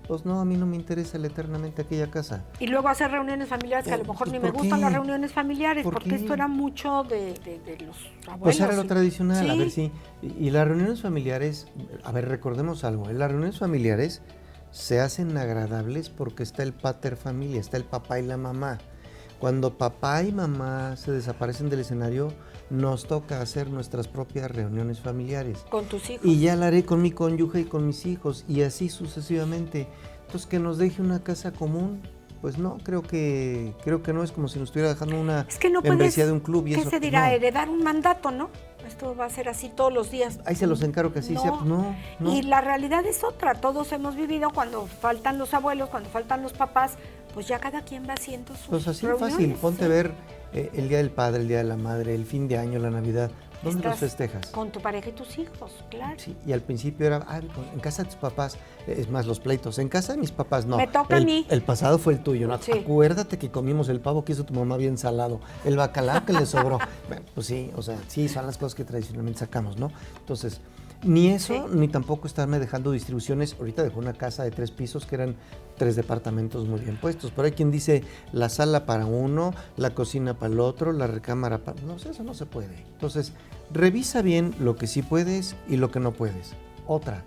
Pues no, a mí no me interesa el eternamente aquella casa. Y luego hacer reuniones familiares, que a lo mejor ni me gustan las reuniones familiares, porque esto era mucho de los abuelos. Pues era lo tradicional, ¿sí? A ver, sí. Y las reuniones familiares, a ver, recordemos algo, las reuniones familiares se hacen agradables porque está el pater familia, está el papá y la mamá. Cuando papá y mamá se desaparecen del escenario, nos toca hacer nuestras propias reuniones familiares. Con tus hijos. Y ya la haré con mi cónyuge y con mis hijos, y así sucesivamente. Entonces, que nos deje una casa común, pues no, creo que no es como si nos estuviera dejando una membresía de un club. Y ¿qué eso, se dirá? no. Heredar un mandato, ¿no? Esto va a ser así todos los días. Ahí se los encargo que así sea. Pues no. Y la realidad es otra. Todos hemos vivido cuando faltan los abuelos, cuando faltan los papás, pues ya cada quien va haciendo sus Pues así reuniones, fácil, ponte a ¿sí? ver el Día del Padre, el Día de la Madre, el fin de año, la Navidad. ¿Dónde los festejas? Con tu pareja y tus hijos, claro. Sí, y al principio era, en casa de tus papás, es más, los pleitos. En casa de mis papás, no. Me toca a mí. El pasado fue el tuyo, ¿no? Sí. Acuérdate que comimos el pavo que hizo tu mamá bien salado, el bacalao que le sobró. Bueno, pues sí, o sea, sí, son las cosas que tradicionalmente sacamos, ¿no? Entonces, ni eso, ni tampoco estarme dejando distribuciones. Ahorita dejó una casa de 3 pisos que eran 3 departamentos muy bien puestos. Pero hay quien dice la sala para uno, la cocina para el otro, la recámara para... No sé, eso no se puede. Entonces, revisa bien lo que sí puedes y lo que no puedes. Otra,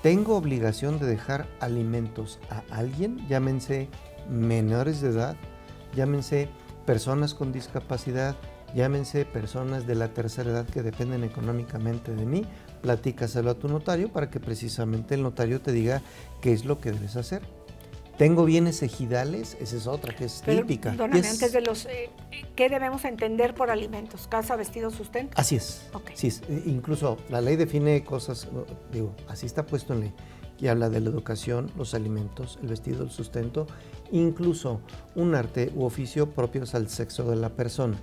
tengo obligación de dejar alimentos a alguien, llámense menores de edad, llámense personas con discapacidad, llámense personas de la tercera edad que dependen económicamente de mí. Platícaselo a tu notario para que precisamente el notario te diga qué es lo que debes hacer. ¿Tengo bienes ejidales? Esa es otra que es típica. Perdóname, antes de los... ¿qué debemos entender por alimentos? ¿Casa, vestido, sustento? Así es. Okay. Sí, incluso la ley define cosas, digo, así está puesto en ley, que habla de la educación, los alimentos, el vestido, el sustento, incluso un arte u oficio propios al sexo de la persona.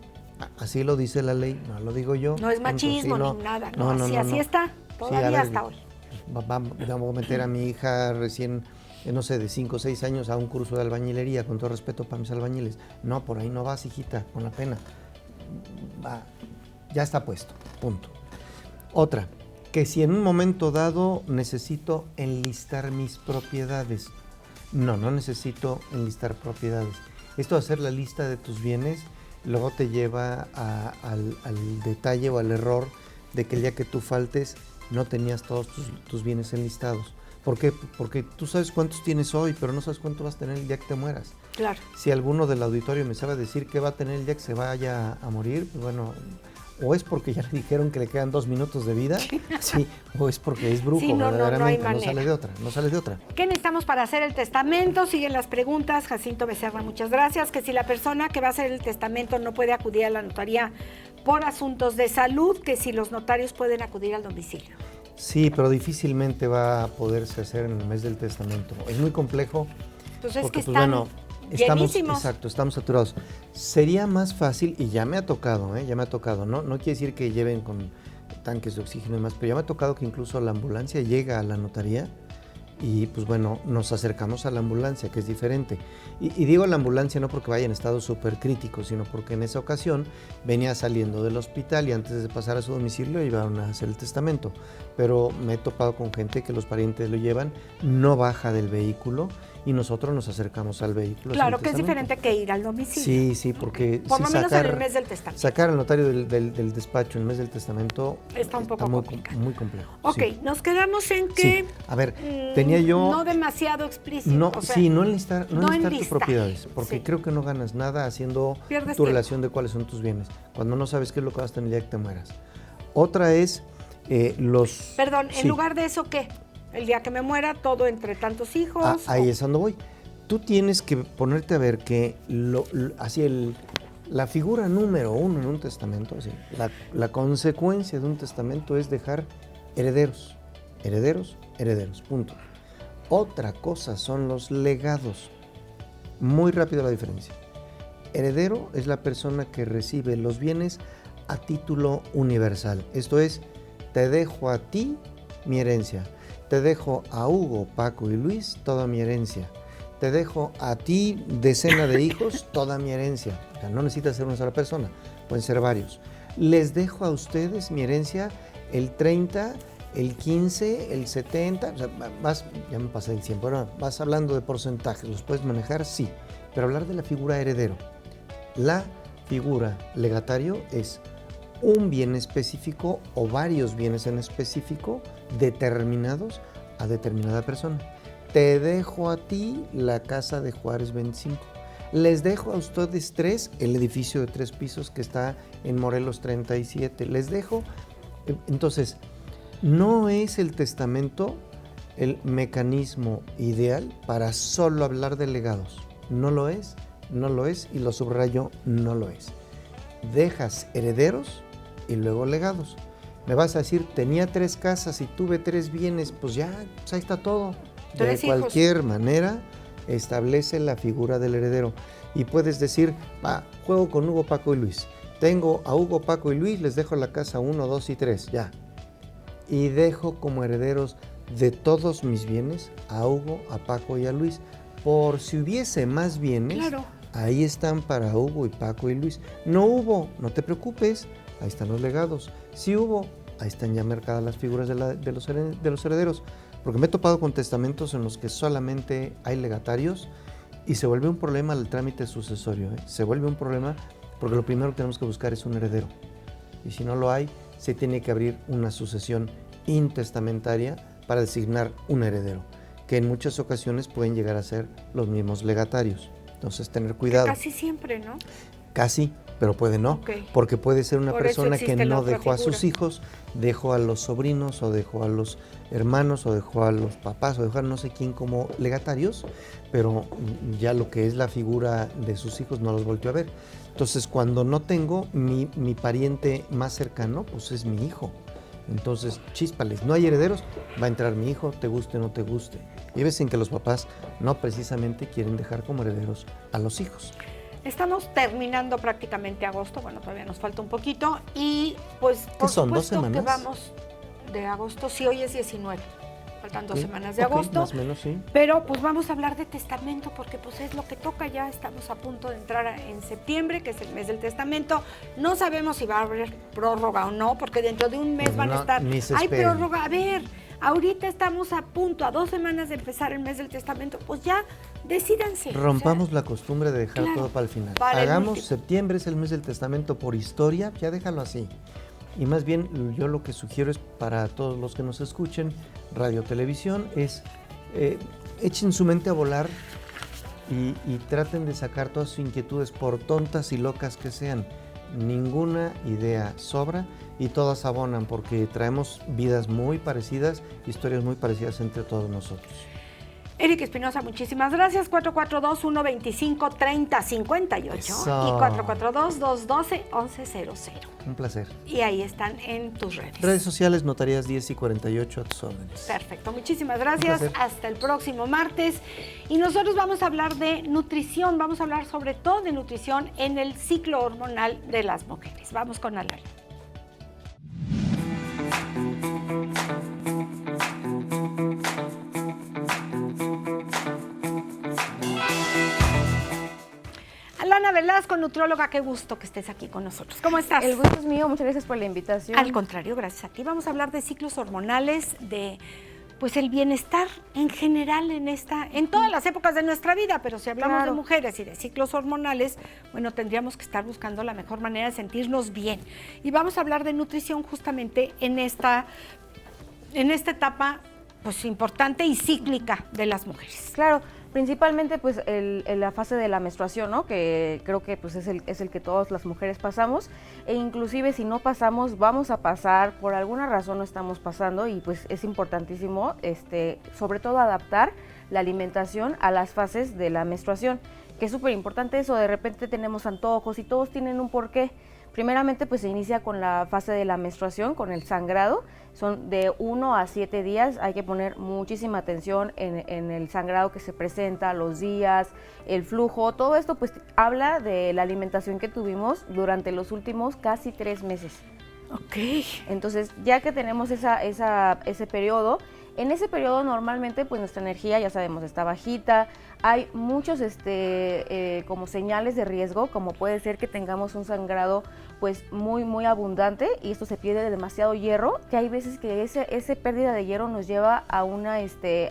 Así lo dice la ley, no lo digo yo. No es machismo ni nada, no, así está, todavía sí, hasta hoy. Vamos a meter a mi hija recién, no sé, de 5 o 6 años a un curso de albañilería, con todo respeto para mis albañiles. No, por ahí no vas, hijita, con la pena. Va, ya está puesto, punto. Otra, que si en un momento dado necesito enlistar mis propiedades. No necesito enlistar propiedades. Esto de hacer la lista de tus bienes luego te lleva al detalle o al error de que el día que tú faltes no tenías todos tus bienes enlistados. ¿Por qué? Porque tú sabes cuántos tienes hoy, pero no sabes cuánto vas a tener el día que te mueras. Claro. Si alguno del auditorio me sabe decir qué va a tener el día que se vaya a morir, pues bueno, o es porque ya le dijeron que le quedan 2 minutos de vida, sí, o es porque es brujo, sí, verdaderamente, no sale de otra. ¿Qué necesitamos para hacer el testamento? Siguen las preguntas. Jacinto Becerra, muchas gracias. Que si la persona que va a hacer el testamento no puede acudir a la notaría por asuntos de salud, que si los notarios pueden acudir al domicilio. Sí, pero difícilmente va a poderse hacer en el mes del testamento. Es muy complejo. Pues es porque, que pues, están bueno, llenísimos. exacto, estamos saturados. Sería más fácil, y ya me ha tocado, ¿no? No quiere decir que lleven con tanques de oxígeno y demás, pero ya me ha tocado que incluso la ambulancia llega a la notaría y pues bueno, nos acercamos a la ambulancia, que es diferente. Y digo la ambulancia no porque vaya en estado súper crítico, sino porque en esa ocasión venía saliendo del hospital y antes de pasar a su domicilio iban a hacer el testamento. Pero me he topado con gente que los parientes lo llevan, no baja del vehículo y nosotros nos acercamos al vehículo. Claro, que es diferente que ir al domicilio. Sí, porque por lo menos en el mes del testamento. Sacar al notario del despacho en el mes del testamento está un poco complicado. Muy complejo. Ok, sí. Nos quedamos en que... Sí. A ver, tenía yo... No demasiado explícito. No, o sea, sí, no enlistar tus enlistar, propiedades, porque sí. creo que no ganas nada haciendo Pierdes tu tiempo. relación de cuáles son tus bienes, cuando no sabes qué es lo que vas a tener el día que te mueras. Otra es los... Perdón, sí. en lugar de eso, ¿qué? El día que me muera, todo entre tantos hijos. Ahí es donde voy. Tú tienes que ponerte a ver que la figura número 1 en un testamento, así, la consecuencia de un testamento es dejar herederos, punto. Otra cosa son los legados. Muy rápido la diferencia. Heredero es la persona que recibe los bienes a título universal. Esto es, te dejo a ti mi herencia, te dejo a Hugo, Paco y Luis toda mi herencia. Te dejo a ti decena de hijos, toda mi herencia. O sea, no necesitas ser una sola persona, pueden ser varios. Les dejo a ustedes mi herencia, el 30, el 15, el 70, o sea, ya me pasé el 100, pero vas hablando de porcentajes, ¿los puedes manejar? Sí, pero hablar de la figura heredero. La figura legatario es un bien específico o varios bienes en específico determinados a determinada persona. Te dejo a ti la casa de Juárez 25. Les dejo a ustedes 3 el edificio de 3 pisos que está en Morelos 37. Les dejo. Entonces, no es el testamento el mecanismo ideal para solo hablar de legados. No lo es, y lo subrayo, no lo es. Dejas herederos y luego legados. Me vas a decir, tenía 3 casas y tuve 3 bienes, pues ya, pues ahí está todo. De cualquier manera, establece la figura del heredero. Y puedes decir, juego con Hugo, Paco y Luis. Tengo a Hugo, Paco y Luis, les dejo la casa 1, 2 y 3, ya. Y dejo como herederos de todos mis bienes a Hugo, a Paco y a Luis. Por si hubiese más bienes, claro, ahí están para Hugo y Paco y Luis. No hubo, no te preocupes, ahí están los legados. Si hubo, ahí están ya marcadas las figuras de los herederos. Porque me he topado con testamentos en los que solamente hay legatarios y se vuelve un problema el trámite sucesorio. Se vuelve un problema porque lo primero que tenemos que buscar es un heredero. Y si no lo hay, se tiene que abrir una sucesión intestamentaria para designar un heredero, que en muchas ocasiones pueden llegar a ser los mismos legatarios. Entonces, tener cuidado. Casi siempre, ¿no? Casi, pero puede no, porque puede ser una persona que no dejó a sus hijos, dejó a los sobrinos o dejó a los hermanos o dejó a los papás o dejó a no sé quién como legatarios, pero ya lo que es la figura de sus hijos no los volteó a ver. Entonces, cuando no tengo mi pariente más cercano, pues es mi hijo. Entonces, chíspales, no hay herederos, va a entrar mi hijo, te guste o no te guste. Y ves en que los papás no precisamente quieren dejar como herederos a los hijos. Estamos terminando prácticamente agosto, bueno, todavía nos falta un poquito y pues por supuesto que vamos de agosto, sí, hoy es 19, faltan 2 semanas de agosto, más o menos, sí. Pero pues vamos a hablar de testamento porque pues es lo que toca, ya estamos a punto de entrar en septiembre, que es el mes del testamento. No sabemos si va a haber prórroga o no, porque dentro de un mes van a estar, hay prórroga, a ver, ahorita estamos a punto, a 2 semanas de empezar el mes del testamento, pues ya decídanse. Rompamos la costumbre de dejar todo para el final. Hagamos septiembre, es el mes del testamento por historia, ya déjalo así. Y más bien, yo lo que sugiero es para todos los que nos escuchen, radio, televisión, es echen su mente a volar y traten de sacar todas sus inquietudes, por tontas y locas que sean. Ninguna idea sobra y todas abonan porque traemos vidas muy parecidas, historias muy parecidas entre todos nosotros. Eric Espinosa, muchísimas gracias. 442-125-3058 Eso. y 442-212-1100. Un placer. Y ahí están en tus redes. Redes sociales, Notarías 10 y 48 a tus órdenes. Perfecto, muchísimas gracias. Un placer. Hasta el próximo martes. Y nosotros vamos a hablar de nutrición, vamos a hablar sobre todo de nutrición en el ciclo hormonal de las mujeres. Vamos con Alan. Alana Velasco, nutrióloga, qué gusto que estés aquí con nosotros. ¿Cómo estás? El gusto es mío, muchas gracias por la invitación. Al contrario, gracias a ti. Vamos a hablar de ciclos hormonales, de pues el bienestar en general en todas las épocas de nuestra vida, pero si hablamos Claro. de mujeres y de ciclos hormonales, bueno, tendríamos que estar buscando la mejor manera de sentirnos bien. Y vamos a hablar de nutrición justamente en esta etapa pues importante y cíclica de las mujeres. Claro, principalmente pues la fase de la menstruación, ¿no? Que creo que pues es el que todas las mujeres pasamos, e inclusive si no pasamos, vamos a pasar, por alguna razón no estamos pasando, y pues es importantísimo, sobre todo adaptar la alimentación a las fases de la menstruación, que es súper importante eso. De repente tenemos antojos y todos tienen un porqué. Primeramente pues se inicia con la fase de la menstruación, con el sangrado. Son de 1 a 7 días, hay que poner muchísima atención en el sangrado que se presenta, los días, el flujo. Todo esto pues habla de la alimentación que tuvimos durante los últimos casi 3 meses. Ok. Entonces, ya que tenemos ese periodo, en ese periodo normalmente pues nuestra energía, ya sabemos, está bajita. Hay muchos como señales de riesgo, como puede ser que tengamos un sangrado pues muy abundante, y esto se pierde demasiado hierro, que hay veces que esa pérdida de hierro nos lleva a una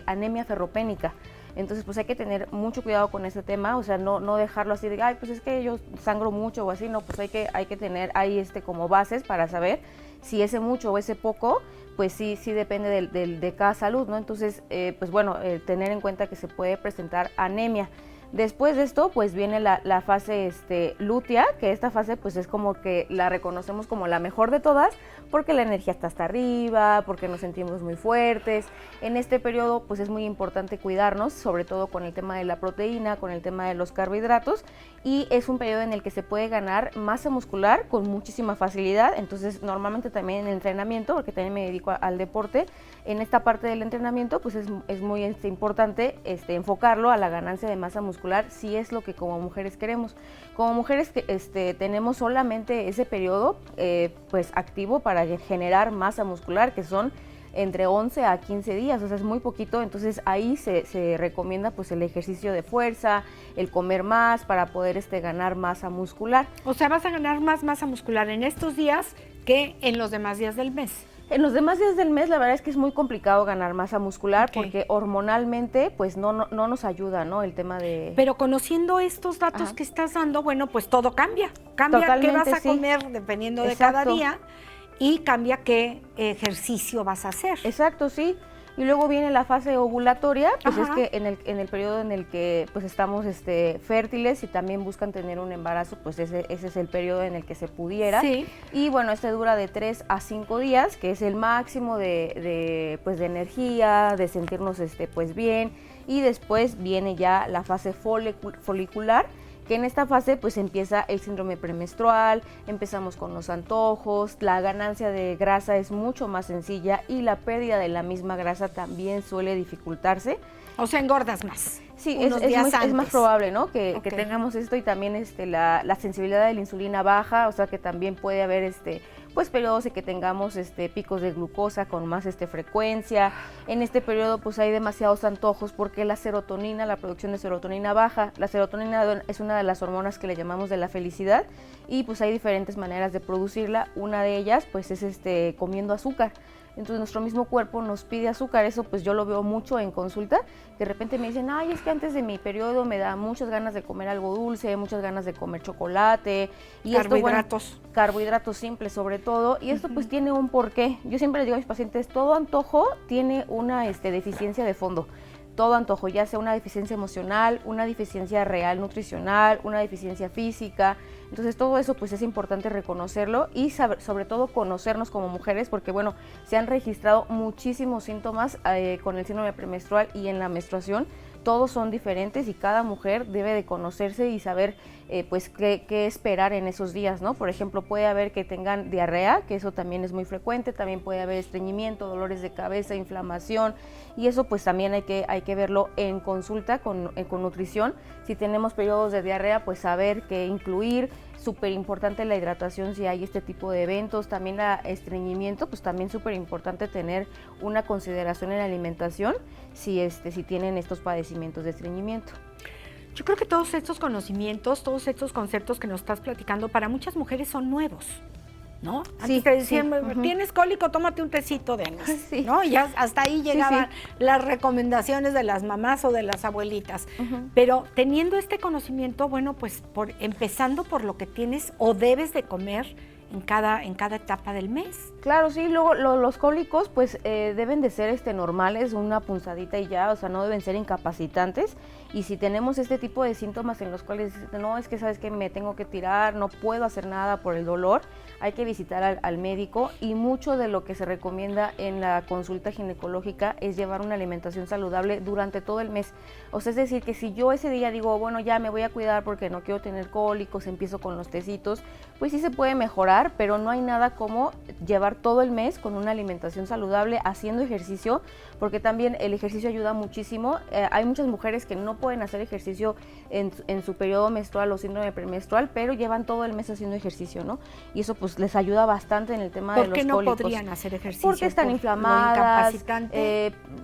anemia ferropénica. Entonces pues hay que tener mucho cuidado con ese tema, o sea, no dejarlo así de, ay, pues es que yo sangro mucho o así. No, pues hay que tener ahí como bases para saber si ese mucho o ese poco, pues sí depende de cada salud, ¿no? Entonces, pues bueno, tener en cuenta que se puede presentar anemia. Después de esto, pues viene la fase lútea, que esta fase pues es como que la reconocemos como la mejor de todas, porque la energía está hasta arriba, porque nos sentimos muy fuertes. En este periodo pues es muy importante cuidarnos, sobre todo con el tema de la proteína, con el tema de los carbohidratos, y es un periodo en el que se puede ganar masa muscular con muchísima facilidad. Entonces normalmente también en el entrenamiento, porque también me dedico al deporte, en esta parte del entrenamiento pues es muy importante enfocarlo a la ganancia de masa muscular, si es lo que como mujeres queremos. Como mujeres que tenemos solamente ese periodo pues activo para generar masa muscular, que son entre 11 a 15 días, o sea, es muy poquito. Entonces ahí se recomienda pues el ejercicio de fuerza, el comer más para poder ganar masa muscular. O sea, vas a ganar más masa muscular en estos días que en los demás días del mes. En los demás días del mes la verdad es que es muy complicado ganar masa muscular, Okay. porque hormonalmente pues no nos ayuda, ¿no? El tema de... Pero conociendo estos datos Ajá. que estás dando, bueno, pues todo cambia. Cambia qué Totalmente, vas a sí. comer dependiendo de cada Exacto. día, y cambia qué ejercicio vas a hacer. Exacto, sí. Y luego viene la fase ovulatoria, pues Ajá. es que en el periodo en el que pues estamos fértiles y también buscan tener un embarazo, pues ese es el periodo en el que se pudiera. Sí. Y bueno, dura de 3 a 5 días, que es el máximo de energía, de sentirnos pues bien. Y después viene ya la fase folicular, que en esta fase pues empieza el síndrome premenstrual, empezamos con los antojos, la ganancia de grasa es mucho más sencilla y la pérdida de la misma grasa también suele dificultarse. O sea, engordas más. Sí, unos días es más antes. probable, ¿no? Que Ok. tengamos esto, y también la sensibilidad de la insulina baja, o sea que también puede haber pues periodos en que tengamos picos de glucosa con más frecuencia. En este periodo pues hay demasiados antojos porque la producción de serotonina baja. La serotonina es una de las hormonas que le llamamos de la felicidad, y pues hay diferentes maneras de producirla. Una de ellas pues es comiendo azúcar. Entonces nuestro mismo cuerpo nos pide azúcar. Eso pues yo lo veo mucho en consulta. De repente me dicen, ay, es que antes de mi periodo me da muchas ganas de comer algo dulce, muchas ganas de comer chocolate. Y Carbohidratos. Carbohidratos simples sobre todo. Y esto pues tiene un porqué. Yo siempre les digo a mis pacientes, todo antojo tiene una deficiencia de fondo. todo antojo, ya sea una deficiencia emocional, una deficiencia real nutricional, una deficiencia física. Entonces todo eso pues es importante reconocerlo y sobre todo conocernos como mujeres, porque bueno, se han registrado muchísimos síntomas con el síndrome premenstrual y en la menstruación. Todos son diferentes y cada mujer debe de conocerse y saber pues qué esperar en esos días, ¿no? Por ejemplo, puede haber que tengan diarrea, que eso también es muy frecuente, también puede haber estreñimiento, dolores de cabeza, inflamación, y eso pues también hay que verlo en consulta con nutrición. Si tenemos periodos de diarrea, pues saber qué incluir. Súper importante la hidratación si hay este tipo de eventos, también el estreñimiento, pues también súper importante tener una consideración en la alimentación si tienen estos padecimientos de estreñimiento. Yo creo que todos estos conocimientos, todos estos conceptos que nos estás platicando, para muchas mujeres son nuevos, ¿no? Antes te decían, tienes cólico, tómate un tecito de anís, sí. ¿no? Y ya hasta ahí llegaban las recomendaciones de las mamás o de las abuelitas. Pero teniendo este conocimiento, bueno, pues empezando por lo que tienes o debes de comer en cada etapa del mes. Claro, sí, luego los cólicos pues deben de ser normales, una punzadita y ya, o sea, no deben ser incapacitantes. Y si tenemos este tipo de síntomas en los cuales no, es que sabes que me tengo que tirar, no puedo hacer nada por el dolor, hay que visitar al médico, y mucho de lo que se recomienda en la consulta ginecológica es llevar una alimentación saludable durante todo el mes. O sea, es decir, que si yo ese día digo, bueno, ya me voy a cuidar porque no quiero tener cólicos, empiezo con los tecitos, pues sí se puede mejorar, pero no hay nada como llevar todo el mes con una alimentación saludable, haciendo ejercicio, porque también el ejercicio ayuda muchísimo. Hay muchas mujeres que no pueden hacer ejercicio en su periodo menstrual o síndrome premenstrual, pero llevan todo el mes haciendo ejercicio, ¿no? Y eso pues les ayuda bastante en el tema de los cólicos. ¿Por qué no podrían hacer ejercicio? Porque están inflamadas.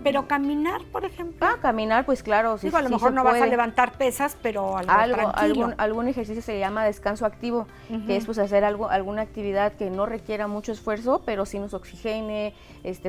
Pero caminar, por ejemplo. Caminar, pues claro. Digo, a lo mejor no vas a levantar pesas, pero algún ejercicio se llama descanso activo, que es pues hacer alguna actividad que no requiera mucho esfuerzo, pero sí nos oxigene,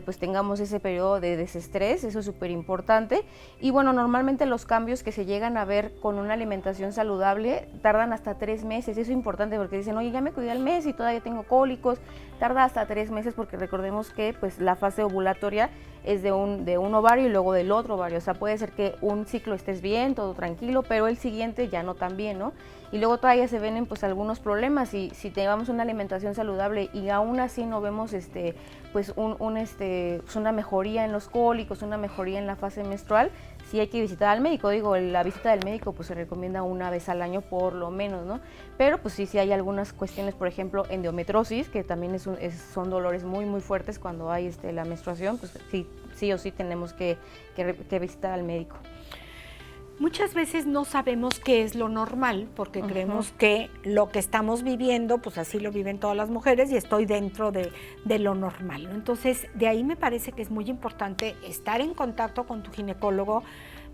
pues tengamos ese periodo de desestrés, eso es súper importante. Y bueno, normalmente los cambios que se llegan a ver con una alimentación saludable tardan hasta 3 meses, eso es importante porque dicen, oye, ya me cuidé al mes y todavía tengo cólicos, tarda hasta 3 meses porque recordemos que pues la fase ovulatoria es de un ovario y luego del otro ovario, o sea, puede ser que un ciclo estés bien, todo tranquilo, pero el siguiente ya no tan bien, ¿no? Y luego todavía se ven pues algunos problemas, y si tengamos una alimentación saludable y aún así no vemos pues una mejoría en los cólicos, una mejoría en la fase menstrual, sí hay que visitar al médico. Digo, la visita del médico pues se recomienda una vez al año por lo menos, ¿no? Pero pues sí hay algunas cuestiones, por ejemplo, endometriosis, que también son dolores muy muy fuertes cuando hay la menstruación, pues sí o sí tenemos que visitar al médico. Muchas veces no sabemos qué es lo normal porque creemos que lo que estamos viviendo, pues así lo viven todas las mujeres y estoy dentro de lo normal, ¿no? Entonces, de ahí me parece que es muy importante estar en contacto con tu ginecólogo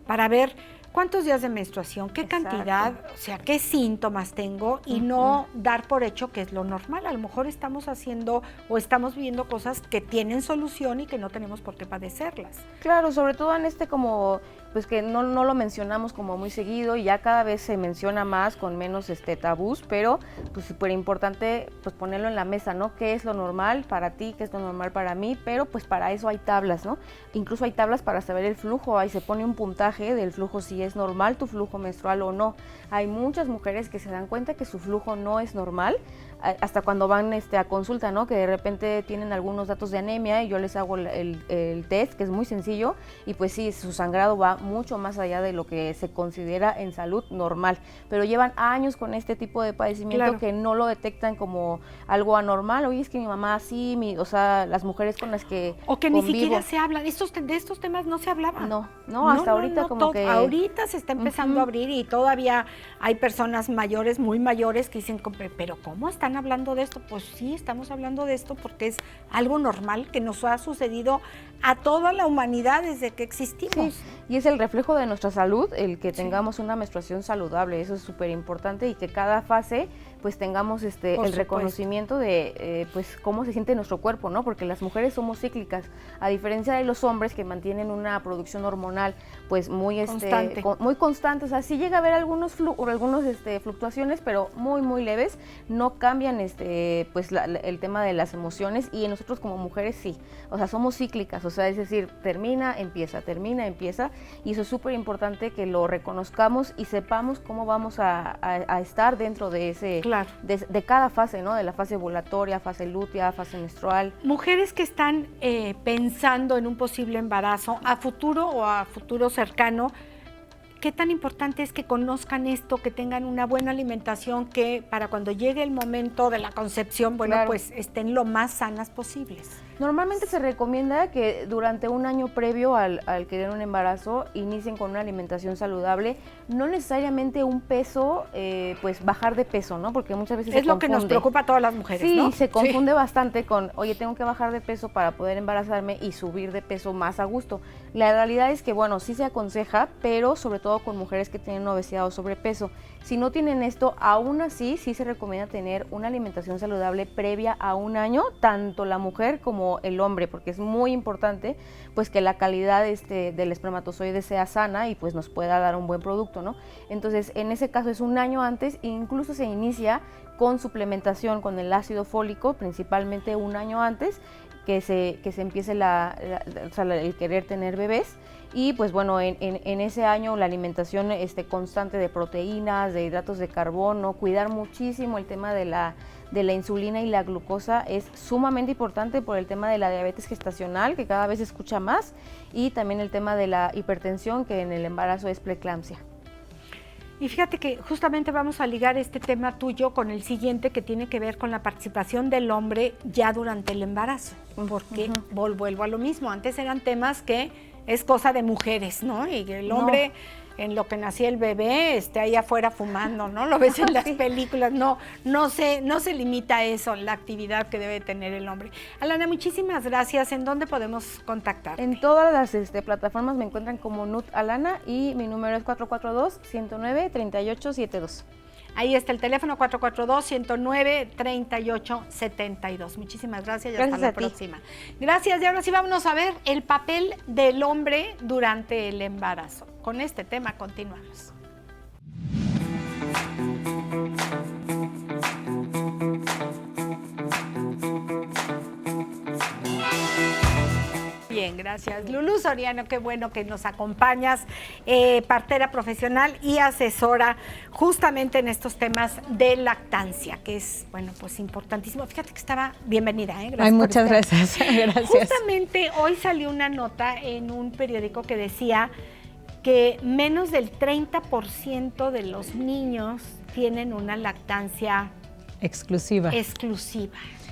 para ver cuántos días de menstruación, qué cantidad, o sea, qué síntomas tengo, y no dar por hecho que es lo normal. A lo mejor estamos haciendo o estamos viviendo cosas que tienen solución y que no tenemos por qué padecerlas. Claro, sobre todo en como pues que no lo mencionamos como muy seguido, y ya cada vez se menciona más con menos tabús, pero pues súper importante pues ponerlo en la mesa, ¿no? ¿Qué es lo normal para ti? ¿Qué es lo normal para mí? Pero pues para eso hay tablas, ¿no? Incluso hay tablas para saber el flujo, ahí se pone un puntaje del flujo, si es normal tu flujo menstrual o no. Hay muchas mujeres que se dan cuenta que su flujo no es normal, hasta cuando van a consulta, ¿no? Que de repente tienen algunos datos de anemia y yo les hago el test, que es muy sencillo, y pues sí, su sangrado va mucho más allá de lo que se considera en salud normal, pero llevan años con este tipo de padecimiento que no lo detectan como algo anormal. Oye, es que mi mamá así, o sea, las mujeres con las que o que convivo, ni siquiera se habla, de estos temas no se hablaba. No, hasta ahorita como que... Ahorita se está empezando a abrir, y todavía hay personas mayores, muy mayores, que dicen, pero ¿cómo están hablando de esto? Pues sí, estamos hablando de esto porque es algo normal que nos ha sucedido a toda la humanidad desde que existimos. Sí, y es el reflejo de nuestra salud el que tengamos una menstruación saludable, eso es súper importante, y que cada fase pues tengamos el supuesto. reconocimiento de pues cómo se siente nuestro cuerpo, ¿no? Porque las mujeres somos cíclicas, a diferencia de los hombres que mantienen una producción hormonal pues muy Constante. muy constante, o sea, sí llega a haber algunos fluctuaciones, pero muy leves, no cambian pues el tema de las emociones, y nosotros como mujeres sí, o sea, somos cíclicas, o sea, es decir, termina, empieza, y eso es súper importante que lo reconozcamos y sepamos cómo vamos a estar dentro de ese, Claro. de cada fase, ¿no? De la fase ovulatoria, fase lútea, fase menstrual. Mujeres que están pensando en un posible embarazo a futuro o a futuro cercano, ¿qué tan importante es que conozcan esto, que tengan una buena alimentación, que para cuando llegue el momento de la concepción, bueno, Claro. pues estén lo más sanas posibles? Normalmente se recomienda que durante un año previo al querer un embarazo inicien con una alimentación saludable, no necesariamente un peso, pues bajar de peso, ¿no? Porque muchas veces Es lo que nos preocupa a todas las mujeres, sí, ¿no? se confunde bastante con, oye, tengo que bajar de peso para poder embarazarme y subir de peso más a gusto. La realidad es que, bueno, sí se aconseja, pero sobre todo con mujeres que tienen obesidad o sobrepeso. Si no tienen esto, aún así sí se recomienda tener una alimentación saludable previa a un año, tanto la mujer como el hombre, porque es muy importante pues que la calidad del espermatozoide sea sana y pues nos pueda dar un buen producto, ¿no? Entonces, en ese caso es un año antes, e incluso se inicia con suplementación con el ácido fólico, principalmente un año antes que se empiece el querer tener bebés. Y pues bueno, en ese año la alimentación constante de proteínas, de hidratos de carbono, cuidar muchísimo el tema de la insulina y la glucosa es sumamente importante por el tema de la diabetes gestacional, que cada vez se escucha más, y también el tema de la hipertensión, que en el embarazo es preeclampsia. Y fíjate que justamente vamos a ligar este tema tuyo con el siguiente, que tiene que ver con la participación del hombre ya durante el embarazo, porque vuelvo a lo mismo, antes eran temas que es cosa de mujeres, ¿no? Y el hombre, en lo que nacía el bebé, ahí afuera fumando, ¿no? Lo ves en las películas, no se limita a eso, la actividad que debe tener el hombre. Alana, muchísimas gracias. ¿En dónde podemos contactarte? En todas las plataformas me encuentran como Nut Alana, y mi número es 442-109-3872. Ahí está el teléfono 442-109-3872. Muchísimas gracias y hasta la próxima. Gracias, y ahora sí vámonos a ver el papel del hombre durante el embarazo. Con este tema continuamos. Bien, gracias. Lulú Soriano, qué bueno que nos acompañas, partera profesional y asesora justamente en estos temas de lactancia, que es, bueno, pues importantísimo. Fíjate que estaba bienvenida, Gracias. Ay, muchas gracias. Gracias. Justamente hoy salió una nota en un periódico que decía que menos del 30% de los niños tienen una lactancia exclusiva.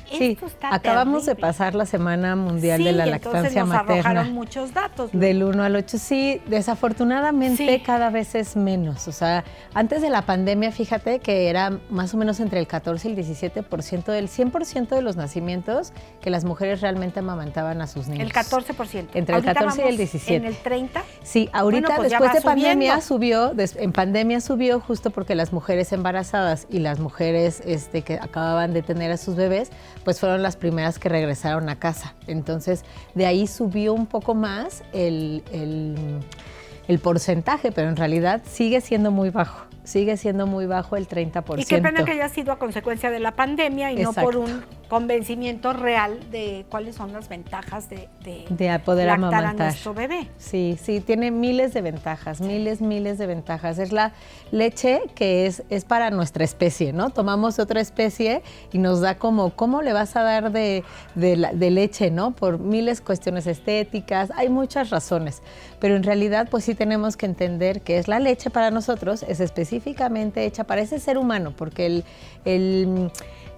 Sí, acabamos de pasar la Semana Mundial de la Lactancia Materna. Arrojaron muchos datos, ¿no? Del 1 al 8, sí, desafortunadamente cada vez es menos. O sea, antes de la pandemia, fíjate que era más o menos entre el 14 y el 17% del 100% de los nacimientos que las mujeres realmente amamantaban a sus niños. El 14%. Entre el 14 y el 17. ¿En el 30? Sí, ahorita bueno, pues después de pandemia subió, en pandemia subió justo porque las mujeres embarazadas y las mujeres que acababan de tener a sus bebés, pues fueron las primeras que regresaron a casa. Entonces, de ahí subió un poco más el porcentaje, pero en realidad sigue siendo muy bajo. Sigue siendo muy bajo el 30%. Y qué pena que haya sido a consecuencia de la pandemia y Exacto. no por un convencimiento real de cuáles son las ventajas de poder lactar amamantar a nuestro bebé. Sí, tiene miles de ventajas, miles de ventajas. Es la leche que es para nuestra especie, ¿no? Tomamos otra especie y nos da como, ¿cómo le vas a dar de leche, ¿no? Por miles cuestiones estéticas, hay muchas razones. Pero en realidad, pues sí tenemos que entender que es la leche para nosotros, es específicamente hecha para ese ser humano, porque el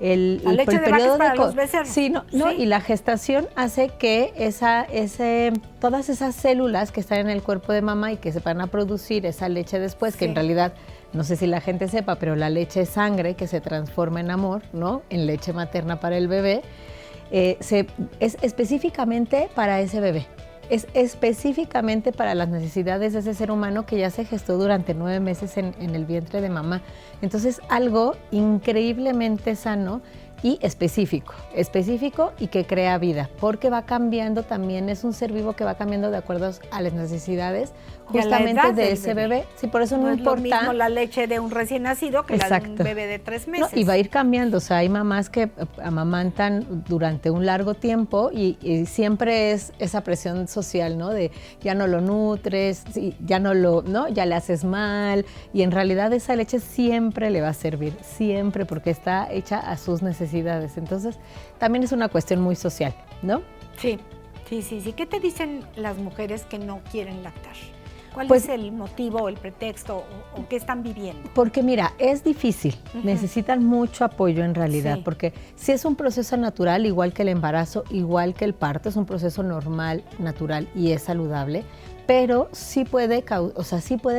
leche de vaca es para los becerros. Sí, y la gestación hace que todas esas células que están en el cuerpo de mamá y que se van a producir esa leche después, que en realidad, no sé si la gente sepa, pero la leche es sangre que se transforma en amor, ¿no? En leche materna para el bebé, es específicamente para ese bebé. es específicamente para las necesidades de ese ser humano que ya se gestó durante 9 meses en el vientre de mamá. Entonces, algo increíblemente sano y específico y que crea vida, porque va cambiando también, es un ser vivo que va cambiando de acuerdo a las necesidades justamente de ese bebé. Sí, por eso no importa. Es lo mismo la leche de un recién nacido que la de un bebé de 3 meses. No, y va a ir cambiando, o sea, hay mamás que amamantan durante un largo tiempo y siempre es esa presión social, ¿no? De ya no lo nutres, ya ya le haces mal, y en realidad esa leche siempre le va a servir, siempre, porque está hecha a sus necesidades. Entonces, también es una cuestión muy social, ¿no? Sí. ¿Qué te dicen las mujeres que no quieren lactar? ¿Cuál Pues, es el motivo o el pretexto o qué están viviendo? Porque mira, es difícil, necesitan mucho apoyo en realidad, Sí. porque si es un proceso natural, igual que el embarazo, igual que el parto, es un proceso normal, natural y es saludable, pero sí puede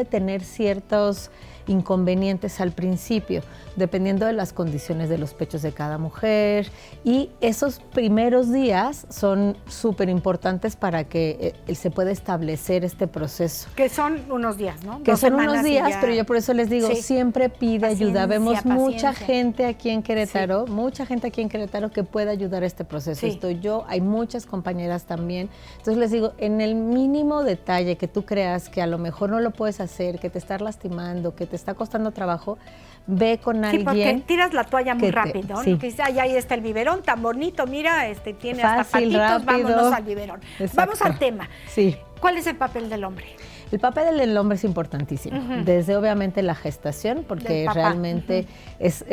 tener ciertos inconvenientes al principio, dependiendo de las condiciones de los pechos de cada mujer, y esos primeros días son súper importantes para que se pueda establecer este proceso. Que son unos días, ¿no? Que 2 son semanas unos y días, ya. pero yo por eso les digo, Sí. siempre pide ayuda. Vemos mucha Paciencia. gente aquí en Querétaro, que puede ayudar a este proceso. Sí. Estoy yo, hay muchas compañeras también. Entonces les digo, en el mínimo detalle que tú creas que a lo mejor no lo puedes hacer, que te estás lastimando, que te está costando trabajo, ve con Sí, alguien. porque tiras la toalla muy que te- rápido, ¿no? sí. Que dices, ahí está el biberón, tan bonito, mira, tiene hasta Fácil, patitos, rápido. vámonos al biberón. Exacto. Vamos al tema. Sí. ¿Cuál es el papel del hombre? El papel del hombre es importantísimo, desde obviamente la gestación, porque Del papá. realmente es,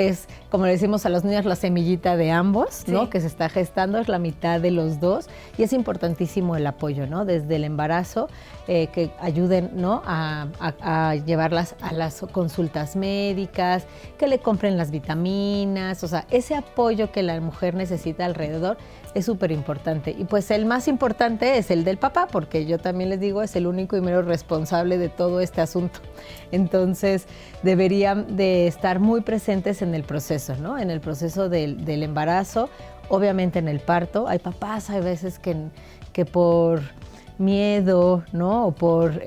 como le decimos a los niños, la semillita de ambos, ¿no? Sí. Que se está gestando, es la mitad de los dos, y es importantísimo el apoyo, ¿no? Desde el embarazo, que ayuden, ¿no? A llevarlas a las consultas médicas, que le compren las vitaminas, o sea, ese apoyo que la mujer necesita alrededor es súper importante. Y pues el más importante es el del papá, porque yo también les digo, es el único y mero responsable de todo este asunto. Entonces, deberían de estar muy presentes en el proceso, ¿no? En el proceso del embarazo, obviamente en el parto. Hay papás, hay veces que por miedo, ¿no? O por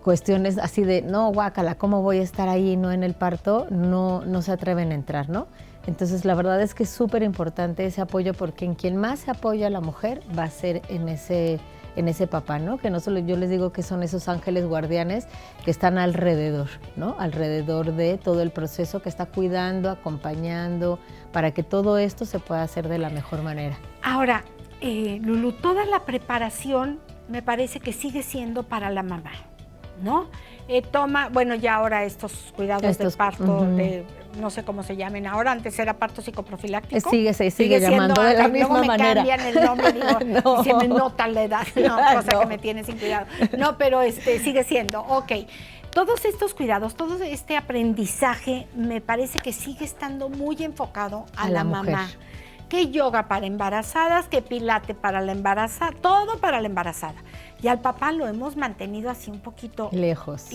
cuestiones así de, no, guácala, ¿cómo voy a estar ahí, no en el parto? No se atreven a entrar, ¿no? Entonces, la verdad es que es súper importante ese apoyo, porque en quien más se apoya a la mujer va a ser en ese papá, ¿no? Que no solo, yo les digo que son esos ángeles guardianes que están alrededor, ¿no? Alrededor de todo el proceso, que está cuidando, acompañando, para que todo esto se pueda hacer de la mejor manera. Ahora, Lulu, toda la preparación me parece que sigue siendo para la mamá, ¿no? Bueno, ya ahora estos cuidados del parto, no sé cómo se llamen ahora, antes era parto psicoprofiláctico. Se sigue llamando de la misma manera. Luego me cambian el nombre, digo, No. y se me nota la edad, cosa No. que me tiene sin cuidado. No, pero sigue siendo, ok. Todos estos cuidados, todo este aprendizaje, me parece que sigue estando muy enfocado a la mujer. mamá. Que yoga para embarazadas, que pilate para la embarazada, todo para la embarazada. Y al papá lo hemos mantenido así un poquito lejos.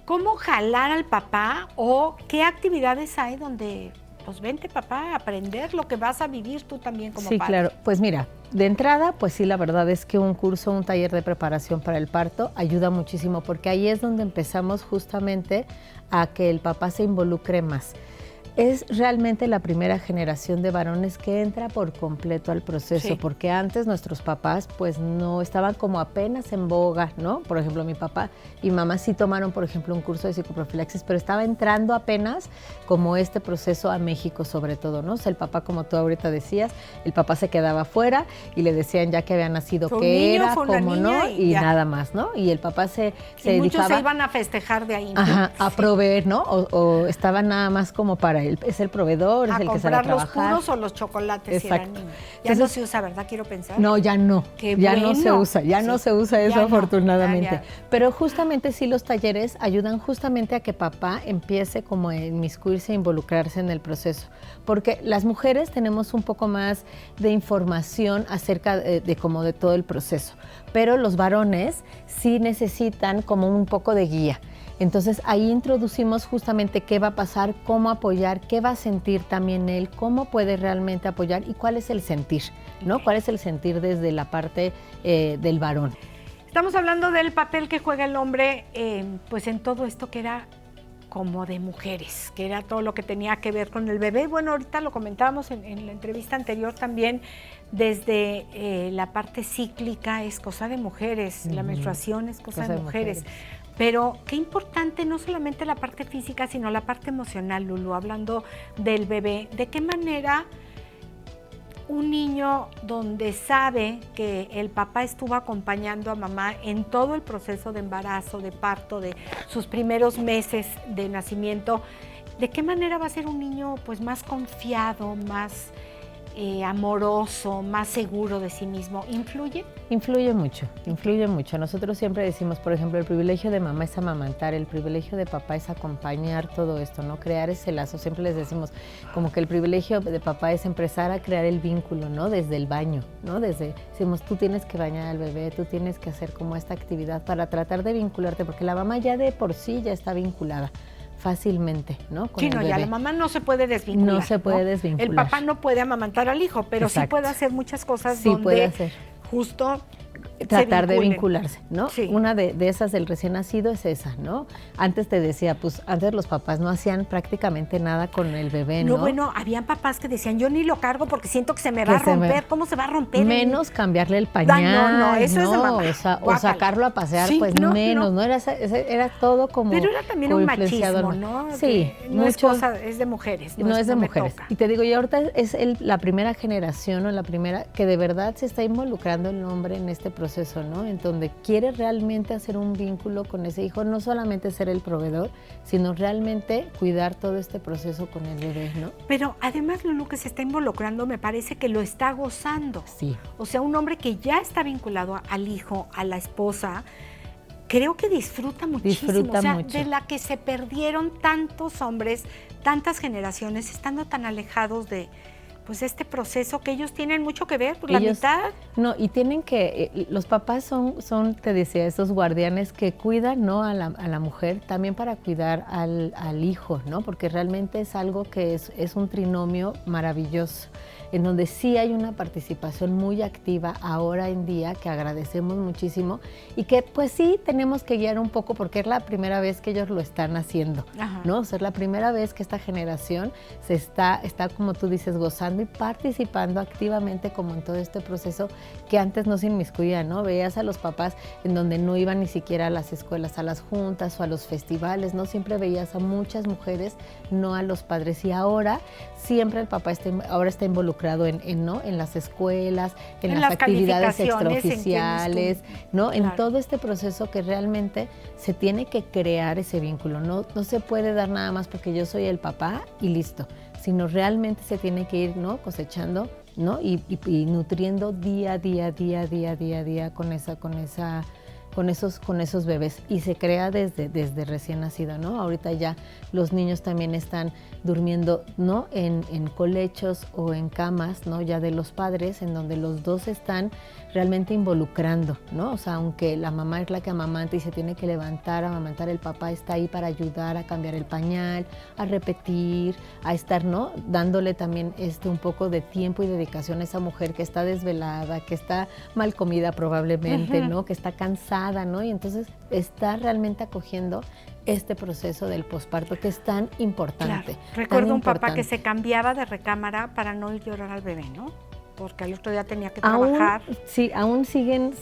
¿Cómo jalar al papá o qué actividades hay donde, pues vente papá, a aprender lo que vas a vivir tú también como padre? Sí, claro. Pues mira, de entrada, pues sí, la verdad es que un curso, un taller de preparación para el parto ayuda muchísimo, porque ahí es donde empezamos justamente a que el papá se involucre más. Es realmente la primera generación de varones que entra por completo al proceso, Sí. porque antes nuestros papás pues no estaban como apenas en boga, ¿no? Por ejemplo, mi papá y mamá sí tomaron, por ejemplo, un curso de psicoprofilaxis, pero estaba entrando apenas como este proceso a México sobre todo, ¿no? O sea, el papá, como tú ahorita decías, el papá se quedaba fuera y le decían ya que había nacido Fue un qué niño, era, fue una cómo no, niña y ya. nada más, ¿no? Y el papá se Y muchos dedicaba se iban a festejar de ahí, ¿no? a Sí. proveer, ¿no? O estaba nada más como para él, es el proveedor, es A el que sale a comprar los trabajar. puros o los chocolates si Exacto. eran niños. Ya no Entonces, se usa, ¿verdad? Quiero pensar. No, ya no. Qué ya no se bueno. usa, ya no Sí. se usa eso Ya no, afortunadamente. ya. Pero justamente sí, los talleres ayudan justamente a que papá empiece como a inmiscuirse, a involucrarse en el proceso. Porque las mujeres tenemos un poco más de información acerca de como de todo el proceso. Pero los varones sí necesitan como un poco de guía. Entonces ahí introducimos justamente qué va a pasar, cómo apoyar, qué va a sentir también él, cómo puede realmente apoyar y cuál es el sentir, ¿no? Cuál es el sentir desde la parte del varón. Estamos hablando del papel que juega el hombre pues en todo esto que era como de mujeres, que era todo lo que tenía que ver con el bebé. Bueno, ahorita lo comentábamos en la entrevista anterior también, desde la parte cíclica es cosa de mujeres, la menstruación es cosa de mujeres. Pero qué importante, no solamente la parte física, sino la parte emocional, Lulu, hablando del bebé. ¿De qué manera un niño donde sabe que el papá estuvo acompañando a mamá en todo el proceso de embarazo, de parto, de sus primeros meses de nacimiento, de qué manera va a ser un niño pues más confiado, más amoroso, más seguro de sí mismo? ¿Influye? Influye mucho, influye mucho. Nosotros siempre decimos, por ejemplo, el privilegio de mamá es amamantar, el privilegio de papá es acompañar todo esto, ¿no? Crear ese lazo. Siempre les decimos como que el privilegio de papá es empezar a crear el vínculo, ¿no? Desde el baño, ¿no? Decimos, tú tienes que bañar al bebé, tú tienes que hacer como esta actividad para tratar de vincularte, porque la mamá ya de por sí ya está vinculada fácilmente, ¿no? Con sí, no, ya la mamá no se puede desvincular. No se puede desvincular. El papá no puede amamantar al hijo, pero sí puede hacer muchas cosas sí donde puede hacer. Justo tratar de vincularse, ¿no? Sí. Una de esas del recién nacido es esa, ¿no? Antes te decía, pues antes los papás no hacían prácticamente nada con el bebé, ¿no? No, bueno, habían papás que decían, yo ni lo cargo porque siento que se me va a romper. ¿Cómo se va a romper? Menos cambiarle el pañal, no, eso es de mamá. O sacarlo a pasear, sí, pues menos, ¿no? Era todo como pero era también un machismo, ¿no? Sí. No es cosa, es de mujeres. No es de mujeres. Y te digo, y ahorita es la primera generación o la primera que de verdad se está involucrando el hombre en este proceso, ¿no? En donde quiere realmente hacer un vínculo con ese hijo, no solamente ser el proveedor, sino realmente cuidar todo este proceso con el bebé, ¿no? Pero además Lulu, que se está involucrando, me parece que lo está gozando. Sí. O sea, un hombre que ya está vinculado al hijo, a la esposa, creo que disfruta muchísimo. Disfruta o sea, mucho. De la que se perdieron tantos hombres, tantas generaciones, estando tan alejados de pues este proceso que ellos tienen mucho que ver, por la mitad. No, y tienen que, los papás son, te decía, esos guardianes que cuidan, ¿no? a la mujer, también para cuidar al hijo, ¿no? Porque realmente es algo que es un trinomio maravilloso, en donde sí hay una participación muy activa ahora en día, que agradecemos muchísimo, y que pues sí tenemos que guiar un poco, porque es la primera vez que ellos lo están haciendo, ¿no? O sea, es la primera vez que esta generación se está como tú dices, gozando y participando activamente como en todo este proceso que antes no se inmiscuía, ¿no? Veías a los papás en donde no iban ni siquiera a las escuelas, a las juntas o a los festivales, ¿no? Siempre veías a muchas mujeres, no a los padres, y ahora siempre el papá ahora está involucrado en las escuelas, en las actividades extraoficiales, ¿no? Claro. En todo este proceso que realmente se tiene que crear ese vínculo, no se puede dar nada más porque yo soy el papá y listo, sino realmente se tiene que ir, ¿no? Cosechando, ¿no? Y nutriendo día a día con esos bebés, y se crea desde recién nacido, ¿no? Ahorita ya los niños también están durmiendo, ¿no? En colechos o en camas, ¿no? Ya de los padres, en donde los dos están realmente involucrando, ¿no? O sea, aunque la mamá es la que amamanta y se tiene que levantar a amamantar, el papá está ahí para ayudar a cambiar el pañal, a repetir, a estar, ¿no? Dándole también un poco de tiempo y dedicación a esa mujer que está desvelada, que está mal comida probablemente, ¿no? Que está cansada, ¿no? Y entonces está realmente acogiendo este proceso del posparto, que es tan importante. Claro. Recuerdo un papá que se cambiaba de recámara para no ir a llorar al bebé, ¿no? Porque al otro día tenía que trabajar. Aún siguen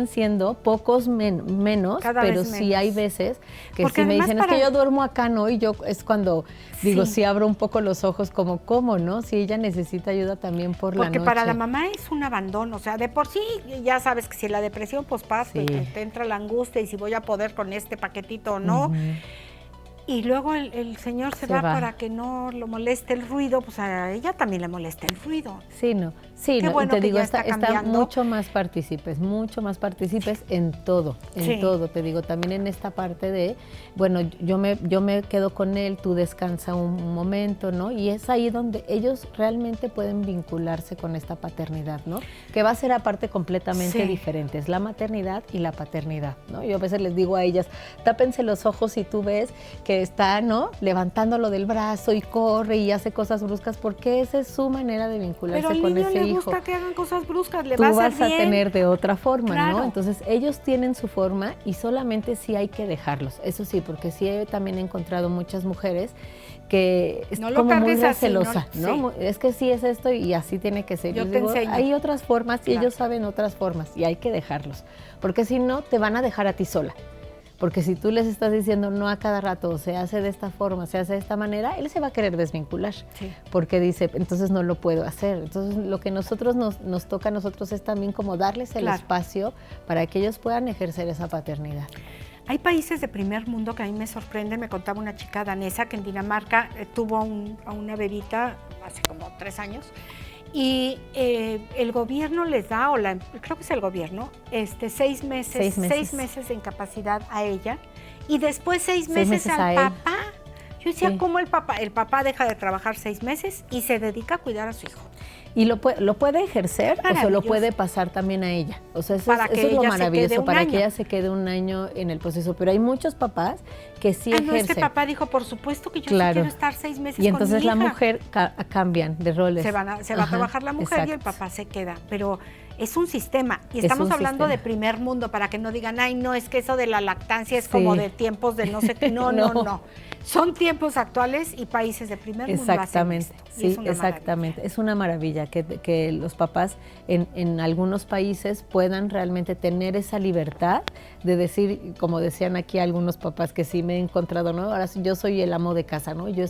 siendo pocos menos, pero sí hay veces que porque sí me dicen, es que yo duermo acá, ¿no? Y yo es cuando digo, sí abro un poco los ojos como, ¿cómo, no? Si ella necesita ayuda también por la noche. Porque para la mamá es un abandono, o sea, de por sí ya sabes que si la depresión posparto, te entra la angustia y si voy a poder con este paquetito o no. Y luego el señor se va para que no lo moleste el ruido, pues a ella también le molesta el ruido. Sí, no. Sí, Qué no, bueno te que digo, ya está está mucho más partícipes en todo, Sí. te digo, también en esta parte de, bueno, yo me quedo con él, tú descansa un momento, ¿no? Y es ahí donde ellos realmente pueden vincularse con esta paternidad, ¿no? Que va a ser aparte completamente Sí. diferente, es la maternidad y la paternidad, ¿no? Yo a veces les digo a ellas, tápense los ojos y tú ves que está, ¿no? Levantándolo del brazo y corre y hace cosas bruscas, porque esa es su manera de vincularse Pero al con niño ese le hijo. gusta que hagan cosas bruscas, le Tú va a vas hacer a bien. tener de otra forma, Claro. ¿no? Entonces ellos tienen su forma y solamente sí hay que dejarlos. Eso sí, porque sí he también encontrado muchas mujeres que es No lo como muy cargues así, recelosa, no- ¿no? Es que sí es esto y así tiene que ser. Yo Les te digo, enseño. hay otras formas y Claro. ellos saben otras formas y hay que dejarlos, porque si no te van a dejar a ti sola. Porque si tú les estás diciendo no a cada rato, se hace de esta forma, se hace de esta manera, él se va a querer desvincular. Sí. Porque dice, entonces no lo puedo hacer. Entonces lo que nosotros nos toca a nosotros es también como darles el Claro. espacio para que ellos puedan ejercer esa paternidad. Hay países de primer mundo que a mí me sorprende. Me contaba una chica danesa que en Dinamarca tuvo a una bebita hace como 3 años y el gobierno les da, creo que es el gobierno, 6 meses, 6 meses de incapacidad a ella y después 6 meses meses a al él. papá. Yo decía, Sí. ¿cómo el papá deja de trabajar 6 meses y se dedica a cuidar a su hijo? Y lo puede ejercer o se lo Maravilloso. puede pasar también a ella. O sea, eso, Para es, que eso es lo ella se quede maravilloso, un para año. que ella se quede un año en el proceso. Pero hay muchos papás que sí Ah, no, ejercen. este papá dijo, por supuesto que yo sí Claro. quiero estar 6 meses Y entonces con mi la hija. mujer cambian de roles. Se va a Ajá, trabajar la mujer y el exacto. papá se queda. Pero es un sistema. Y Es estamos un hablando sistema. de primer mundo, para que no digan, ay, no, es que eso de la lactancia es Sí. como de tiempos de no sé qué. No, no, No. no. Son tiempos actuales y países de primer mundo hacen Exactamente, esto. Y sí, es una exactamente. Es una maravilla que los papás en algunos países puedan realmente tener esa libertad de decir, como decían aquí algunos papás que sí me he encontrado, ¿no? Ahora sí, yo soy el amo de casa, ¿no? Yo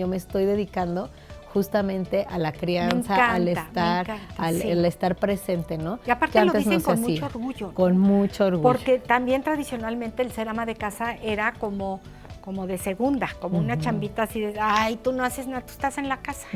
me estoy dedicando justamente a la crianza, al estar, sí. el estar presente, ¿no? Y aparte Que lo antes dicen se con hacía. mucho orgullo, ¿no? Con mucho orgullo. Porque también tradicionalmente el ser ama de casa era como de segunda, como una chambita así de, ay, tú no haces nada, tú estás en la casa.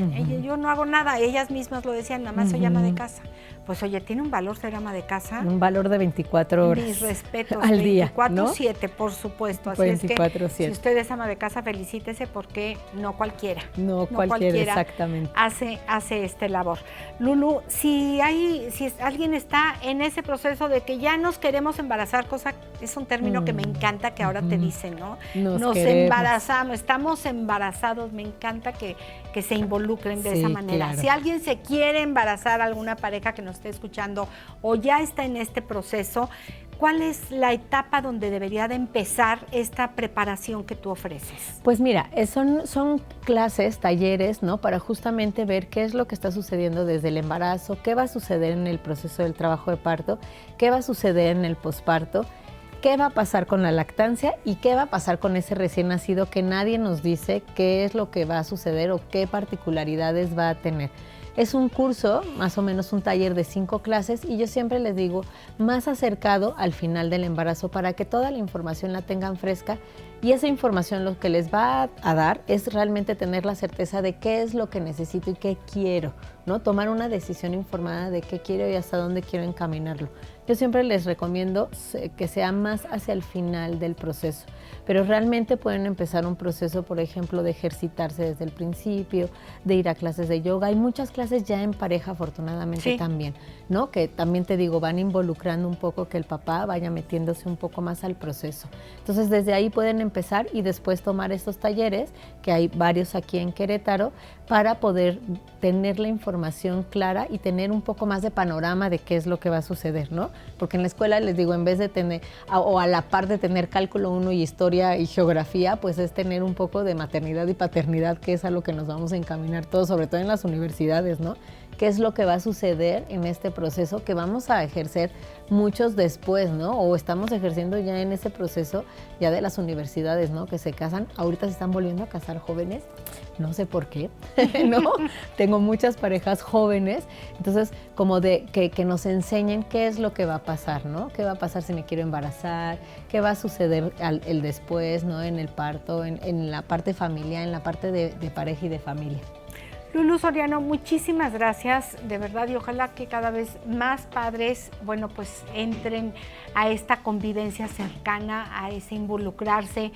Yo no hago nada, ellas mismas lo decían, nada más soy ama de casa. Pues oye, tiene un valor ser ama de casa. Un valor de 24 horas. Mis respetos. al día, 24/7, por supuesto. Así es que 24/7. si usted es ama de casa, felicítese porque no cualquiera. No cualquiera, exactamente. Hace este labor. Lulu, si alguien está en ese proceso de que ya nos queremos embarazar, cosa es un término que me encanta que ahora te dicen, ¿no? Nos queremos. embarazamos, estamos embarazados, me encanta que se involucren de Sí, esa manera. claro. Si alguien se quiere embarazar, alguna pareja que nos esté escuchando o ya está en este proceso, ¿cuál es la etapa donde debería de empezar esta preparación que tú ofreces? Pues mira, son clases, talleres, ¿no? Para justamente ver qué es lo que está sucediendo desde el embarazo, qué va a suceder en el proceso del trabajo de parto, qué va a suceder en el posparto, qué va a pasar con la lactancia y qué va a pasar con ese recién nacido que nadie nos dice qué es lo que va a suceder o qué particularidades va a tener. Es un curso, más o menos un taller de 5 clases y yo siempre les digo, más acercado al final del embarazo para que toda la información la tengan fresca y esa información lo que les va a dar es realmente tener la certeza de qué es lo que necesito y qué quiero, ¿no? Tomar una decisión informada de qué quiero y hasta dónde quiero encaminarlo. Yo siempre les recomiendo que sea más hacia el final del proceso, pero realmente pueden empezar un proceso, por ejemplo, de ejercitarse desde el principio, de ir a clases de yoga. Hay muchas clases ya en pareja, afortunadamente, Sí. también, ¿no? Que también te digo, van involucrando un poco que el papá vaya metiéndose un poco más al proceso. Entonces, desde ahí pueden empezar y después tomar estos talleres, que hay varios aquí en Querétaro, para poder tener la información clara y tener un poco más de panorama de qué es lo que va a suceder, ¿no? Porque en la escuela, les digo, en vez de tener, o a la par de tener cálculo 1 y historia y geografía, pues es tener un poco de maternidad y paternidad, que es a lo que nos vamos a encaminar todos, sobre todo en las universidades, ¿no? qué es lo que va a suceder en este proceso que vamos a ejercer muchos después, ¿no? O estamos ejerciendo ya en ese proceso ya de las universidades, ¿no? Que se casan, ahorita se están volviendo a casar jóvenes, no sé por qué, ¿no? Tengo muchas parejas jóvenes, entonces como de que nos enseñen qué es lo que va a pasar, ¿no? ¿Qué va a pasar si me quiero embarazar? ¿Qué va a suceder el después, ¿no? En el parto, en la parte familiar, en la parte de pareja y de familia. Lulú Soriano, muchísimas gracias, de verdad, y ojalá que cada vez más padres, bueno, pues entren a esta convivencia cercana, a ese involucrarse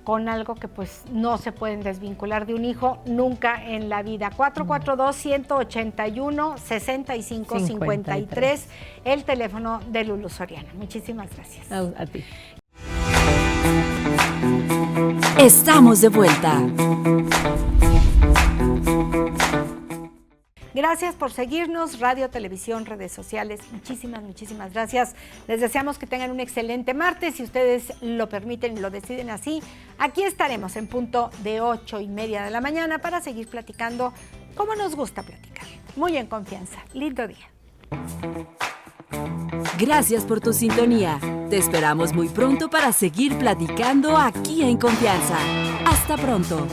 con algo que pues no se pueden desvincular de un hijo nunca en la vida. 442-181-6553, el teléfono de Lulú Soriano. Muchísimas gracias. A ti. Estamos de vuelta. Gracias por seguirnos, radio, televisión, redes sociales. Muchísimas gracias. Les deseamos que tengan un excelente martes. Si ustedes lo permiten y lo deciden así, aquí estaremos en punto de 8:30 de la mañana para seguir platicando como nos gusta platicar. Muy en confianza. Lindo día. Gracias por tu sintonía. Te esperamos muy pronto para seguir platicando aquí en Confianza. Hasta pronto.